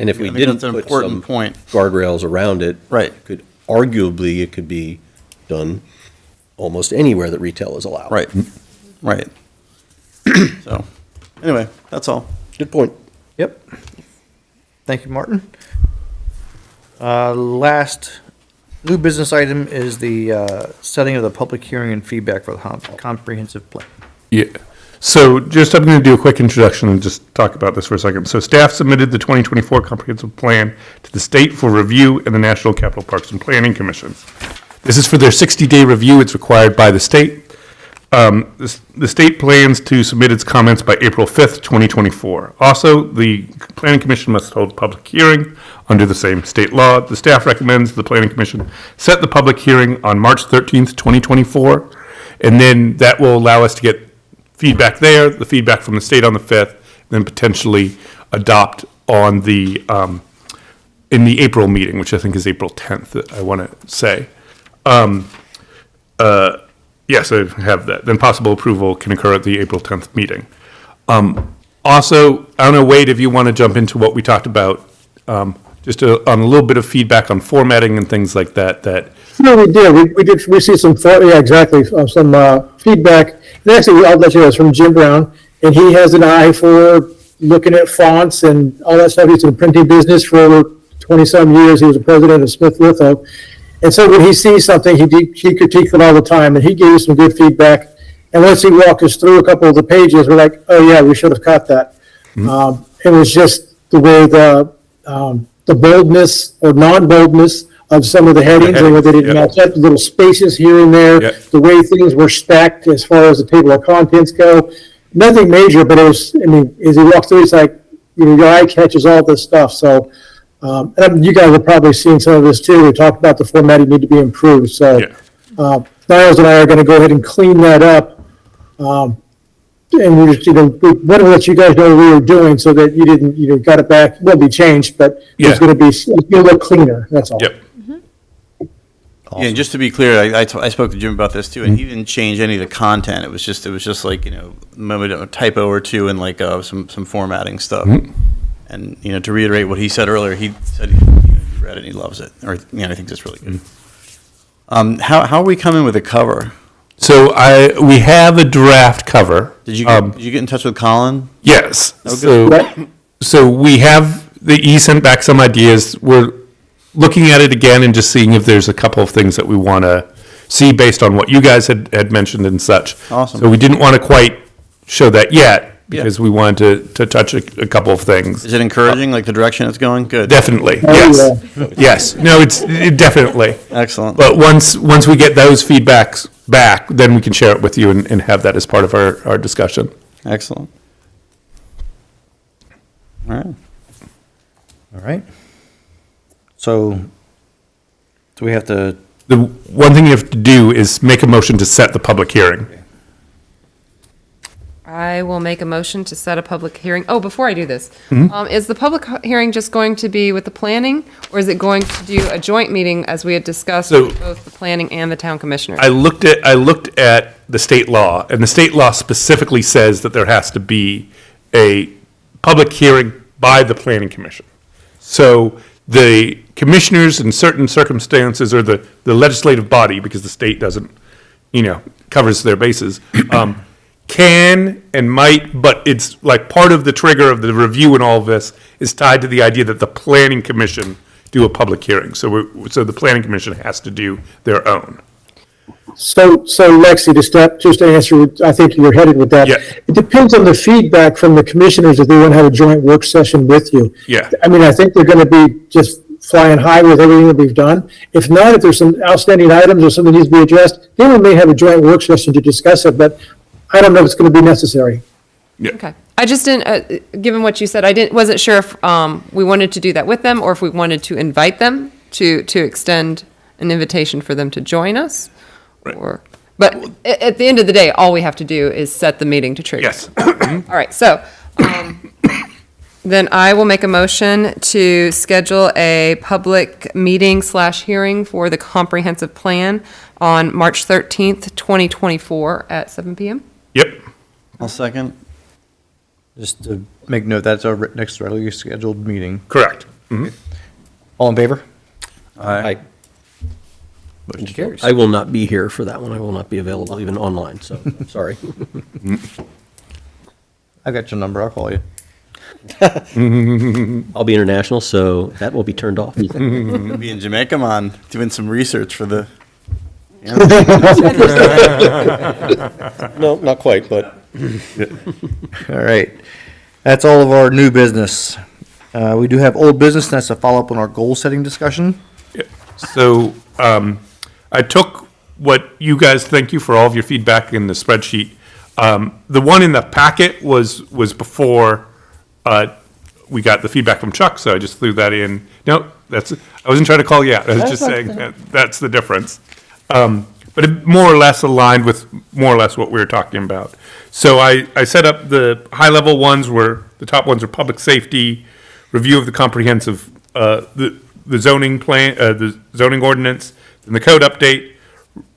Speaker 12: And if we
Speaker 5: I think
Speaker 12: didn't
Speaker 5: that's an
Speaker 12: put
Speaker 5: important
Speaker 12: some
Speaker 5: point.
Speaker 12: guardrails around it,
Speaker 5: Right.
Speaker 12: It could be done almost anywhere that retail is allowed.
Speaker 5: Right, right. So, anyway, that's all.
Speaker 12: Good point.
Speaker 2: Yep. Thank you, Martin. Last new business item is the setting of the public hearing and feedback for the comprehensive plan.
Speaker 1: Yeah. So just, I'm going to do a quick introduction and just talk about this for a second. So staff submitted the 2024 comprehensive plan to the state for review and the National Capital Parks and Planning Commission. This is for their 60-day review. It's required by the state. The state plans to submit its comments by April 5th, 2024. Also, the Planning Commission must hold a public hearing under the same state law. The staff recommends the Planning Commission set the public hearing on March 13th, 2024, and then that will allow us to get feedback there, the feedback from the state on the 5th, then potentially adopt on the, in the April meeting, which I think is April 10th, I want to say. Yes, I have that. Then possible approval can occur at the April 10th meeting. Also, I don't know, Wade, if you want to jump into what we talked about, just on a little bit of feedback on formatting and things like that,
Speaker 4: No, we did. We did receive some, yeah, exactly, some feedback. And actually, I'll let you know, it's from Jim Brown, and he has an eye for looking at fonts and all that stuff. He's in the printing business for over 20-some years. He was a president of Smith Litho. And so when he sees something, he critiques it all the time, and he gave us some good feedback. And once he walked us through a couple of the pages, we're like, oh, yeah, we should have caught that. It was just the way the boldness or non-boldness of some of the headings and where they didn't match up, the little spaces here and there, the way things were stacked as far as the table of contents go. Nothing major, but it was, I mean, as he walked through, it's like, you know, your eye catches all this stuff. So, and you guys have probably seen some of this too. We talked about the formatting need to be improved. So, Niles and I are going to go ahead and clean that up. And we just, you know, we want to let you guys know what we were doing so that you didn't, you know, got it back. It will be changed, but it's going to be a little cleaner. That's all.
Speaker 1: Yep.
Speaker 5: Yeah, and just to be clear, I spoke to Jim about this too, and he didn't change any of the content. It was just like, you know, maybe a typo or two and like some formatting stuff. And, you know, to reiterate what he said earlier, he said he read it and he loves it, or, you know, I think it's really good. How are we coming with a cover?
Speaker 1: So we have a draft cover.
Speaker 5: Did you get in touch with Colin?
Speaker 1: Yes.
Speaker 5: Oh,
Speaker 1: So we have, he sent back some ideas. We're looking at it again and just seeing if there's a couple of things that we want to see based on what you guys had mentioned and such.
Speaker 5: Awesome.
Speaker 1: So we didn't want to quite show that yet because we wanted to touch a couple of things.
Speaker 5: Is it encouraging, like the direction it's going? Good.
Speaker 1: Definitely, yes. Yes, no, it definitely.
Speaker 5: Excellent.
Speaker 1: But once we get those feedbacks back, then we can share it with you and have that as part of our discussion.
Speaker 5: Excellent. All right.
Speaker 2: All right. So, do we have to?
Speaker 1: The one thing you have to do is make a motion to set the public hearing.
Speaker 3: I will make a motion to set a public hearing. Oh, before I do this, is the public hearing just going to be with the planning, or is it going to do a joint meeting as we had discussed with both the planning and the town commissioners?
Speaker 1: I looked at the state law, and the state law specifically says that there has to be a public hearing by the planning commission. So the commissioners in certain circumstances, or the legislative body, because the state doesn't, you know, covers their bases, can and might, but it's like part of the trigger of the review and all of this is tied to the idea that the planning commission do a public hearing. So the planning commission has to do their own.
Speaker 4: So Lexi, just to answer, I think you're headed with that.
Speaker 1: Yeah.
Speaker 4: It depends on the feedback from the commissioners if they want to have a joint work session with you.
Speaker 1: Yeah.
Speaker 4: I mean, I think they're going to be just flying high with everything that we've done. If not, if there's some outstanding items or something needs to be addressed, then we may have a joint work session to discuss it, but I don't know if it's going to be necessary.
Speaker 3: Okay. I just didn't, given what you said, wasn't sure if we wanted to do that with them or if we wanted to invite them to extend an invitation for them to join us.
Speaker 1: Right.
Speaker 3: But at the end of the day, all we have to do is set the meeting to trigger.
Speaker 1: Yes.
Speaker 3: All right, so then I will make a motion to schedule a public meeting/hearing for the comprehensive plan on March 13th, 2024 at 7 p.m.
Speaker 1: Yep.
Speaker 5: I'll second.
Speaker 2: Just to make note, that's our next regularly scheduled meeting.
Speaker 1: Correct.
Speaker 2: All in favor?
Speaker 12: I
Speaker 2: Motion carries.
Speaker 12: I will not be here for that one. I will not be available even online, so I'm sorry.
Speaker 2: I got your number. I'll call you.
Speaker 12: I'll be international, so that will be turned off.
Speaker 5: We'll be in Jamaica, man, doing some research for the.
Speaker 12: No, not quite, but
Speaker 2: All right. That's all of our new business. We do have old business, and that's a follow-up on our goal-setting discussion.
Speaker 1: So, I took what you guys, thank you for all of your feedback in the spreadsheet. The one in the packet was before, we got the feedback from Chuck, so I just threw that in. No, I wasn't trying to call you out, I was just saying that's the difference. But it more or less aligned with more or less what we were talking about. So I set up the high-level ones the top ones are public safety, review of the comprehensive, the zoning plan, the zoning ordinance, and the code update.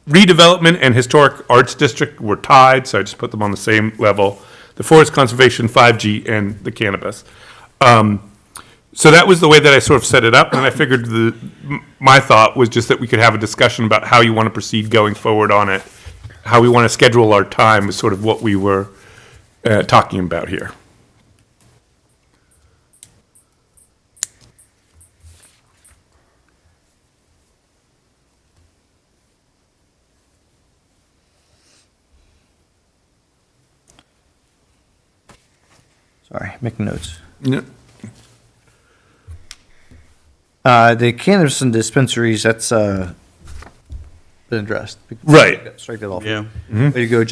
Speaker 1: Redevelopment and historic arts district were tied, so I just put them on the same level. The forest conservation, 5G, and the cannabis. So that was the way that I sort of set it up, and I figured my thought was just that we could have a discussion about how you want to proceed going forward on it, how we want to schedule our time is sort of what we were talking about here.
Speaker 2: Sorry, making notes.
Speaker 1: Yeah.
Speaker 2: The cannabis and dispensaries, that's been addressed.
Speaker 1: Right.
Speaker 2: Strike that off.
Speaker 5: Yeah.
Speaker 2: Way to go,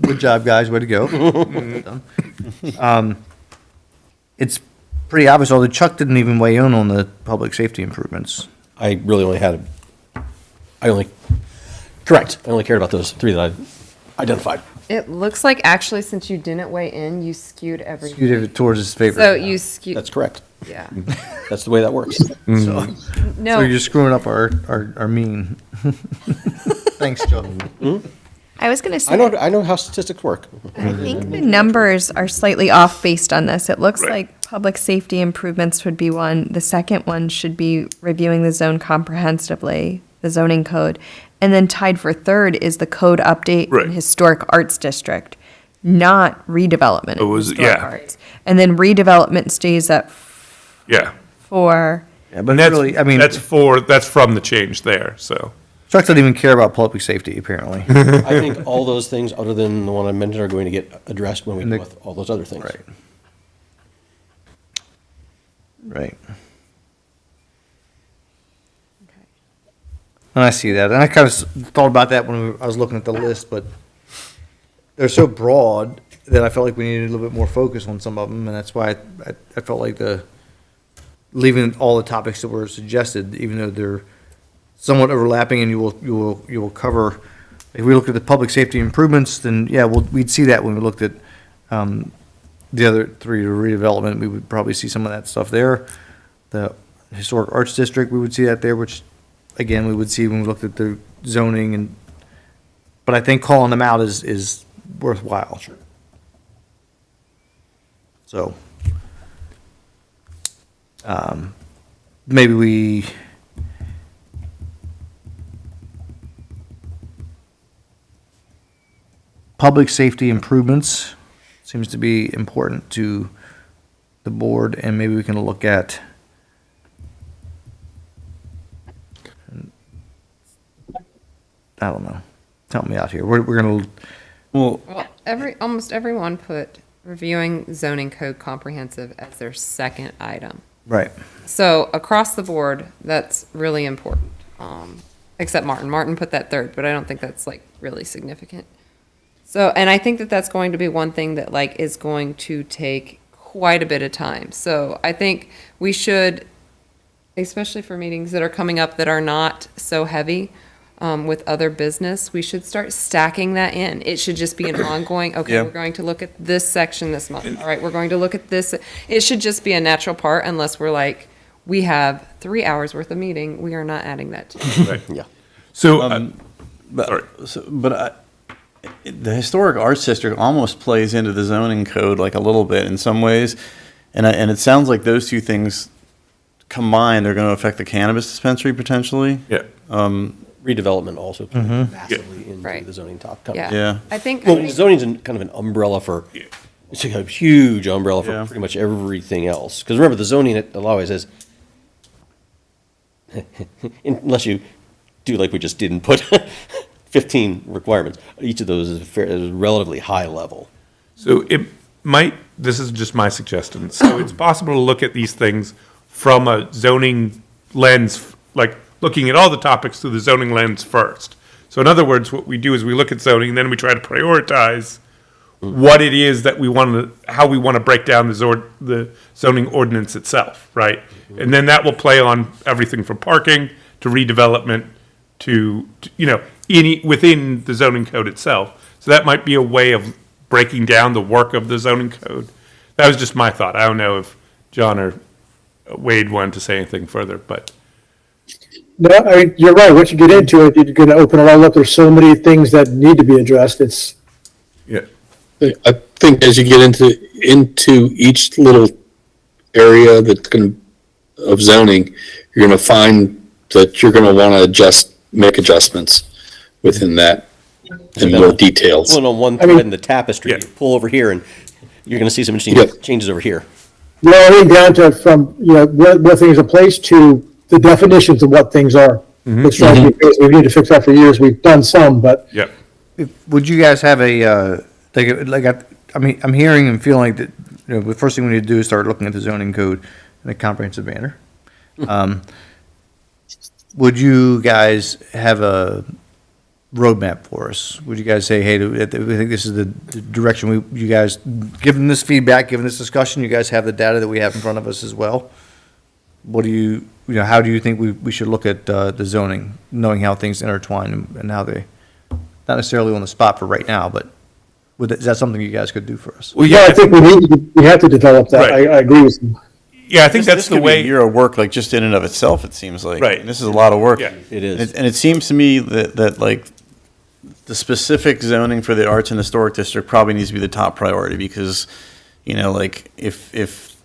Speaker 2: good job, guys, way to go. It's pretty obvious, although Chuck didn't even weigh in on the public safety improvements.
Speaker 12: I really only had, I only cared about those three that I identified.
Speaker 3: It looks like actually, since you didn't weigh in, you skewed everything.
Speaker 2: You did it towards his favorite.
Speaker 3: So you skewed,
Speaker 12: That's correct.
Speaker 3: yeah.
Speaker 12: That's the way that works.
Speaker 2: So
Speaker 3: No,
Speaker 2: you're screwing up our mean. Thanks, Chuck.
Speaker 10: I was going to say,
Speaker 12: I know how statistics work.
Speaker 10: I think the numbers are slightly off based on this. It looks
Speaker 1: Right.
Speaker 10: like public safety improvements would be one. The second one should be reviewing the zone comprehensively, the zoning code. And then tied for third is the code update
Speaker 1: Right.
Speaker 10: in historic arts district, not redevelopment.
Speaker 1: It was-
Speaker 10: in historic
Speaker 1: yeah.
Speaker 10: arts. And then redevelopment stays at
Speaker 1: Yeah.
Speaker 10: 4.
Speaker 2: Yeah, but
Speaker 1: And that's,
Speaker 2: really, I mean,
Speaker 1: that's from the change there, so.
Speaker 2: Chuck doesn't even care about public safety, apparently.
Speaker 12: I think all those things, other than the one I mentioned, are going to get addressed when we
Speaker 2: And
Speaker 12: deal
Speaker 2: the-
Speaker 12: with all those other things.
Speaker 2: Right. Right. And I see that, and I kind of thought about that when I was looking at the list, but they're so broad that I felt like we needed a little bit more focus on some of them, and that's why I felt like leaving all the topics that were suggested, even though they're somewhat overlapping, and you will cover. If we look at the public safety improvements, then yeah, we'd see that when we looked at the other three, redevelopment, we would probably see some of that stuff there. The historic arts district, we would see that there, which, again, we would see when we looked at the zoning but I think calling them out is worthwhile. Sure. So, maybe we public safety improvements seems to be important to the board, and maybe we can look at I don't know. Help me out here. We're gonna.
Speaker 5: Well,
Speaker 3: Well, almost everyone put reviewing zoning code comprehensive as their second item.
Speaker 2: Right.
Speaker 3: So across the board, that's really important. Except Martin. Martin put that third, but I don't think that's like really significant. So, and I think that that's going to be one thing that like is going to take quite a bit of time. So I think we should, especially for meetings that are coming up that are not so heavy, with other business, we should start stacking that in. It should just be an ongoing, okay,
Speaker 5: Yeah.
Speaker 3: we're going to look at this section this month. All right, we're going to look at this. It should just be a natural part unless we're like, we have 3 hours worth of meeting. We are not adding that to.
Speaker 1: Right.
Speaker 12: Yeah.
Speaker 1: So,
Speaker 5: But the historic arts district almost plays into the zoning code like a little bit in some ways, and it sounds like those two things combined are going to affect the cannabis dispensary potentially.
Speaker 1: yeah.
Speaker 12: Redevelopment also plays massively into
Speaker 3: Right.
Speaker 12: the zoning top.
Speaker 3: Yeah.
Speaker 5: Yeah.
Speaker 3: I think.
Speaker 12: Well, zoning's kind of an umbrella for, it's a huge umbrella for
Speaker 5: Yeah.
Speaker 12: pretty much everything else. Because remember, the zoning, it always says, unless you do like we just didn't put 15 requirements, each of those is relatively high level.
Speaker 1: So it might, this is just my suggestion, so it's possible to look at these things from a zoning lens, like looking at all the topics through the zoning lens first. So in other words, what we do is we look at zoning, and then we try to prioritize what it is that we want to, how we want to break down the zoning ordinance itself, right? And then that will play on everything from parking to redevelopment to within the zoning code itself. So that might be a way of breaking down the work of the zoning code. That was just my thought. I don't know if John or Wade wanted to say anything further, but.
Speaker 4: No, I mean, you're right. Once you get into it, you're going to open it all up. There's so many things that need to be addressed. It's,
Speaker 1: Yeah.
Speaker 8: I think as you get into each little area of zoning, you're going to find that you're going to want to make adjustments within that in more details.
Speaker 12: Pulling on one thread in the tapestry, you pull over here and you're going to see some interesting changes over here.
Speaker 4: narrowing down to from, what things are placed to the definitions of what things are. Which drives me crazy. We need to fix that for years. We've done some, but.
Speaker 1: Yeah.
Speaker 2: Would you guys have I'm hearing and feeling that, the first thing we need to do is start looking at the zoning code in a comprehensive manner. Would you guys have a roadmap for us? Would you guys say, hey, we think this is the direction you guys, given this feedback, given this discussion, you guys have the data that we have in front of us as well? What do how do you think we should look at the zoning, knowing how things intertwine and how they, not necessarily on the spot for right now, but is that something you guys could do for us?
Speaker 1: Well,
Speaker 4: Yeah, I think we have to develop that.
Speaker 1: Right.
Speaker 4: I agree with you.
Speaker 1: Yeah, I think that's
Speaker 5: this
Speaker 1: the
Speaker 5: could be
Speaker 1: way.
Speaker 5: a year of work, like just in and of itself, it seems like.
Speaker 1: Right.
Speaker 5: This is a lot of work.
Speaker 1: Yeah.
Speaker 12: It is.
Speaker 5: And it seems to me that like the specific zoning for the arts and historic district probably needs to be the top priority because, like if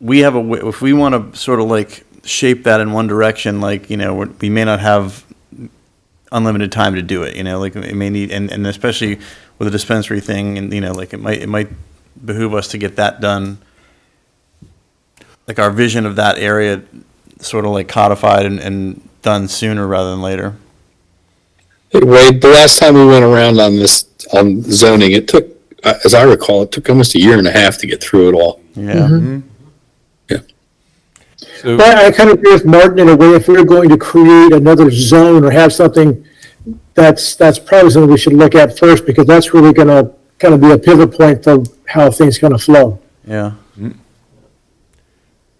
Speaker 5: we have if we want to sort of like shape that in one direction, like, we may not have unlimited time to do it, like it may need, and especially with a dispensary thing and, like it might behoove us to get that done. Like our vision of that area sort of like codified and done sooner rather than later.
Speaker 8: Hey, Wade, the last time we went around on zoning, it took, as I recall, it took almost a year and a half to get through it all.
Speaker 5: Yeah.
Speaker 8: Yeah.
Speaker 1: So,
Speaker 4: But I kind of agree with Martin in a way, if we're going to create another zone or have something, that's probably something we should look at first, because that's really going to kind of be a pivot point for how things going to flow.
Speaker 5: Yeah.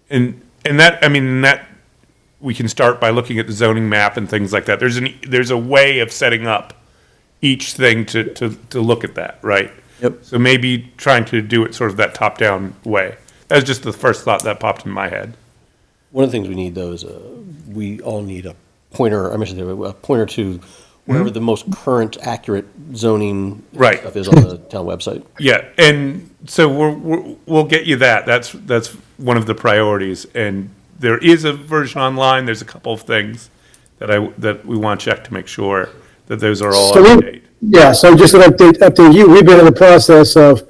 Speaker 1: and that we can start by looking at the zoning map and things like that. There's a way of setting up each thing to look at that, right?
Speaker 5: Yep.
Speaker 1: So maybe trying to do it sort of that top-down way. That was just the first thought that popped in my head.
Speaker 12: One of the things we need, though, is we all need a pointer, I mentioned a pointer to wherever the most current, accurate zoning
Speaker 1: Right.
Speaker 12: stuff is on the town website.
Speaker 1: Yeah, and so we'll get you that. That's one of the priorities. And there is a version online. There's a couple of things that we want to check to make sure that those are all up to date.
Speaker 4: Yeah, so just an update you, we've been in the process of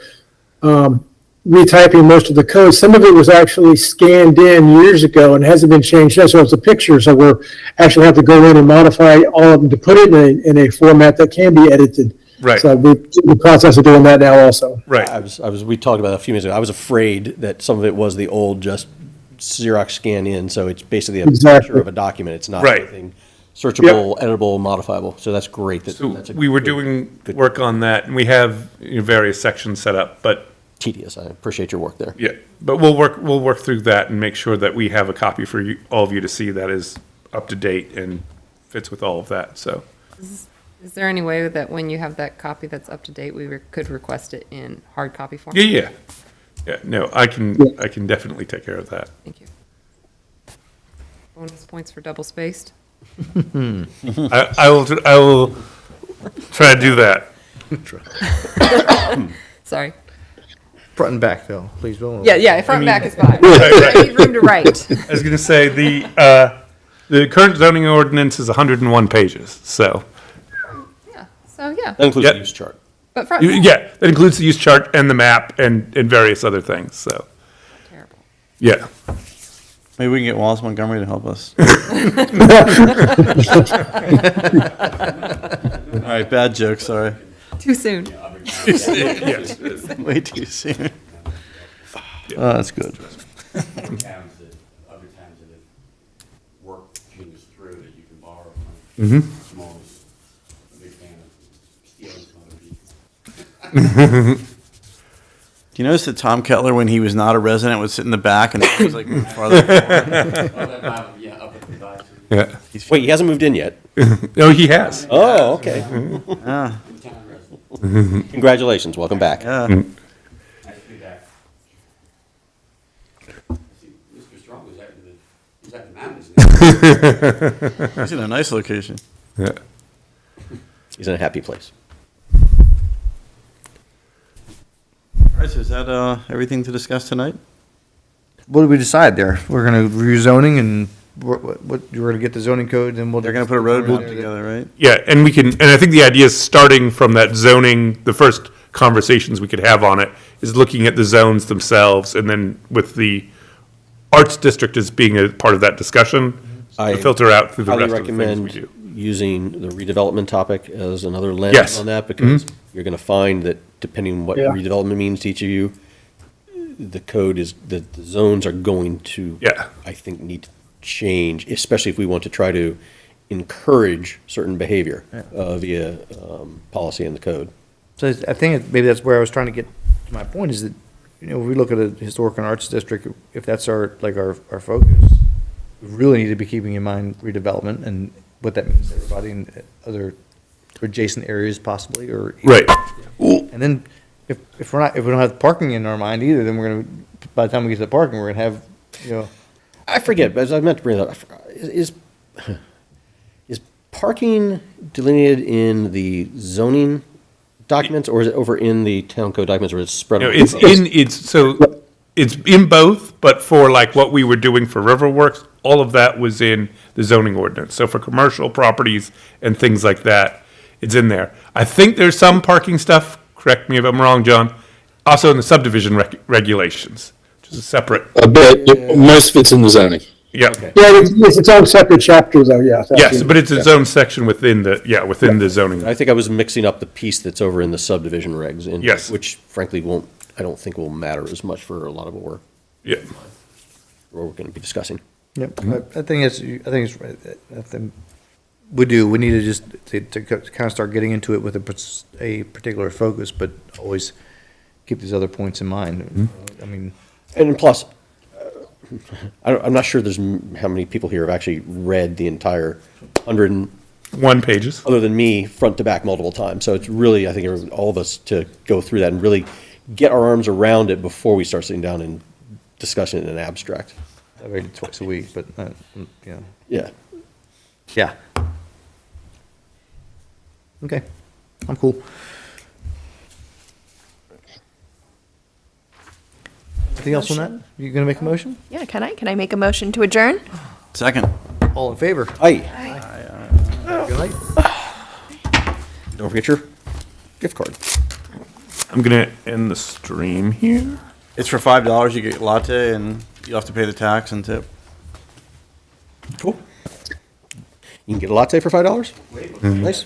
Speaker 4: retyping most of the code. Some of it was actually scanned in years ago and hasn't been changed yet, so it's a picture, so we're actually have to go in and modify all of them to put it in a format that can be edited.
Speaker 1: Right.
Speaker 4: So we're in the process of doing that now also.
Speaker 1: Right.
Speaker 12: We talked about it a few minutes ago. I was afraid that some of it was the old just Xerox scan in, so it's basically a
Speaker 4: Exactly.
Speaker 12: picture of a document. It's not
Speaker 1: Right.
Speaker 12: anything searchable, editable, modifiable. So that's great.
Speaker 1: So
Speaker 12: That's a
Speaker 1: we were
Speaker 12: good-
Speaker 1: doing
Speaker 12: good-
Speaker 1: work on that, and we have various sections set up, but
Speaker 12: tedious. I appreciate your work there.
Speaker 1: yeah, but we'll work through that and make sure that we have a copy for you, all of you to see that is up to date and fits with all of that, so.
Speaker 3: Is there any way that when you have that copy that's up to date, could request it in hard copy form?
Speaker 1: Yeah, no, I can definitely take care of that.
Speaker 3: Thank you. Bonus points for double spaced.
Speaker 1: I will try to do that.
Speaker 3: Sorry.
Speaker 2: Front and back, though, please. Don't.
Speaker 3: Yeah, front and back is fine.
Speaker 1: Right.
Speaker 3: I need room to write.
Speaker 1: I was gonna say, the current zoning ordinance is 101 pages, so.
Speaker 3: Yeah, so yeah,
Speaker 12: That includes
Speaker 1: Yep.
Speaker 12: the use chart.
Speaker 3: but front.
Speaker 1: Yeah, that includes the use chart and the map and various other things, so,
Speaker 3: Terrible.
Speaker 1: yeah.
Speaker 5: Maybe we can get Wallace Montgomery to help us. All right, bad joke, sorry.
Speaker 3: Too soon.
Speaker 1: Yes.
Speaker 5: Way too soon.
Speaker 2: That's good.
Speaker 13: Other towns that have worked things through that you can borrow from. I'm always a big fan of stealing from other people.
Speaker 5: Do you notice that Tom Kettler, when he was not a resident, would sit in the back and it was like moving farther forward?
Speaker 13: Yeah, up at the advisory.
Speaker 1: Yeah.
Speaker 12: Wait, he hasn't moved in yet?
Speaker 1: No, he has.
Speaker 12: Oh, okay.
Speaker 5: Ah,
Speaker 13: Town resident.
Speaker 12: Congratulations, welcome back.
Speaker 5: yeah.
Speaker 13: Nice to be back. See, Mr. Strong was at the mountains now.
Speaker 5: He's in a nice location.
Speaker 1: Yeah.
Speaker 12: He's in a happy place.
Speaker 5: All right, so is that everything to discuss tonight?
Speaker 2: What did we decide there? We're gonna review zoning and what, you're gonna get the zoning code and we'll.
Speaker 5: They're gonna put a road map together, right?
Speaker 1: Yeah, and we can, and I think the idea is starting from that zoning, the first conversations we could have on it is looking at the zones themselves, and then with the arts district as being a part of that discussion,
Speaker 12: I
Speaker 1: to filter out through the
Speaker 12: Highly
Speaker 1: rest of the things we
Speaker 12: recommend
Speaker 1: do.
Speaker 12: using the redevelopment topic as another lens
Speaker 1: Yes.
Speaker 12: on that, because you're gonna find that depending on what
Speaker 4: Yeah.
Speaker 12: redevelopment means to each of you, the code is, the zones are going to,
Speaker 1: Yeah.
Speaker 12: I think, need to change, especially if we want to try to encourage certain behavior via policy in the code.
Speaker 2: So I think maybe that's where I was trying to get to my point is that, if we look at a historic and arts district, if that's our focus, we really need to be keeping in mind redevelopment and what that means to everybody in other adjacent areas possibly, or.
Speaker 1: Right.
Speaker 2: And then if we don't have parking in our mind either, then we're gonna, by the time we get to the parking, we're gonna have,
Speaker 12: I forget, but as I meant to bring that up, is parking delineated in the zoning documents, or is it over in the town code documents, or is it spread?
Speaker 1: No,
Speaker 12: over
Speaker 1: it's
Speaker 12: both?
Speaker 1: it's in both, but for like what we were doing for Riverworks, all of that was in the zoning ordinance. So for commercial properties and things like that, it's in there. I think there's some parking stuff, correct me if I'm wrong, John, also in the subdivision regulations, which is a separate,
Speaker 8: A bit, most of it's in the zoning.
Speaker 1: yeah.
Speaker 4: Yeah, it's its own separate chapter though, yeah.
Speaker 1: Yes, but it's its own section within the zoning.
Speaker 12: I think I was mixing up the piece that's over in the subdivision regs.
Speaker 1: Yes.
Speaker 12: Which frankly I don't think will matter as much for a lot of what
Speaker 1: Yeah.
Speaker 12: we're going to be discussing.
Speaker 2: yep, I think it's right. I think we need to just, to kind of start getting into it with a particular focus, but always keep these other points in mind. I mean.
Speaker 12: And plus, I'm not sure how many people here have actually read the entire
Speaker 1: 1 pages.
Speaker 12: other than me, front to back multiple times. So it's really, I think, all of us to go through that and really get our arms around it before we start sitting down and discussing it in an abstract.
Speaker 2: I read it twice a week, but, yeah.
Speaker 12: Yeah.
Speaker 2: Yeah. Okay, I'm cool. Anything else on that? You gonna make a motion?
Speaker 10: Yeah, can I make a motion to adjourn?
Speaker 5: Second.
Speaker 2: All in favor?
Speaker 12: Aye.
Speaker 2: Good night.
Speaker 12: Don't forget your gift card.
Speaker 1: I'm gonna end the stream here.
Speaker 5: It's for $5, you get latte and you have to pay the tax and tip.
Speaker 12: Cool. You can get a latte for $5? Nice.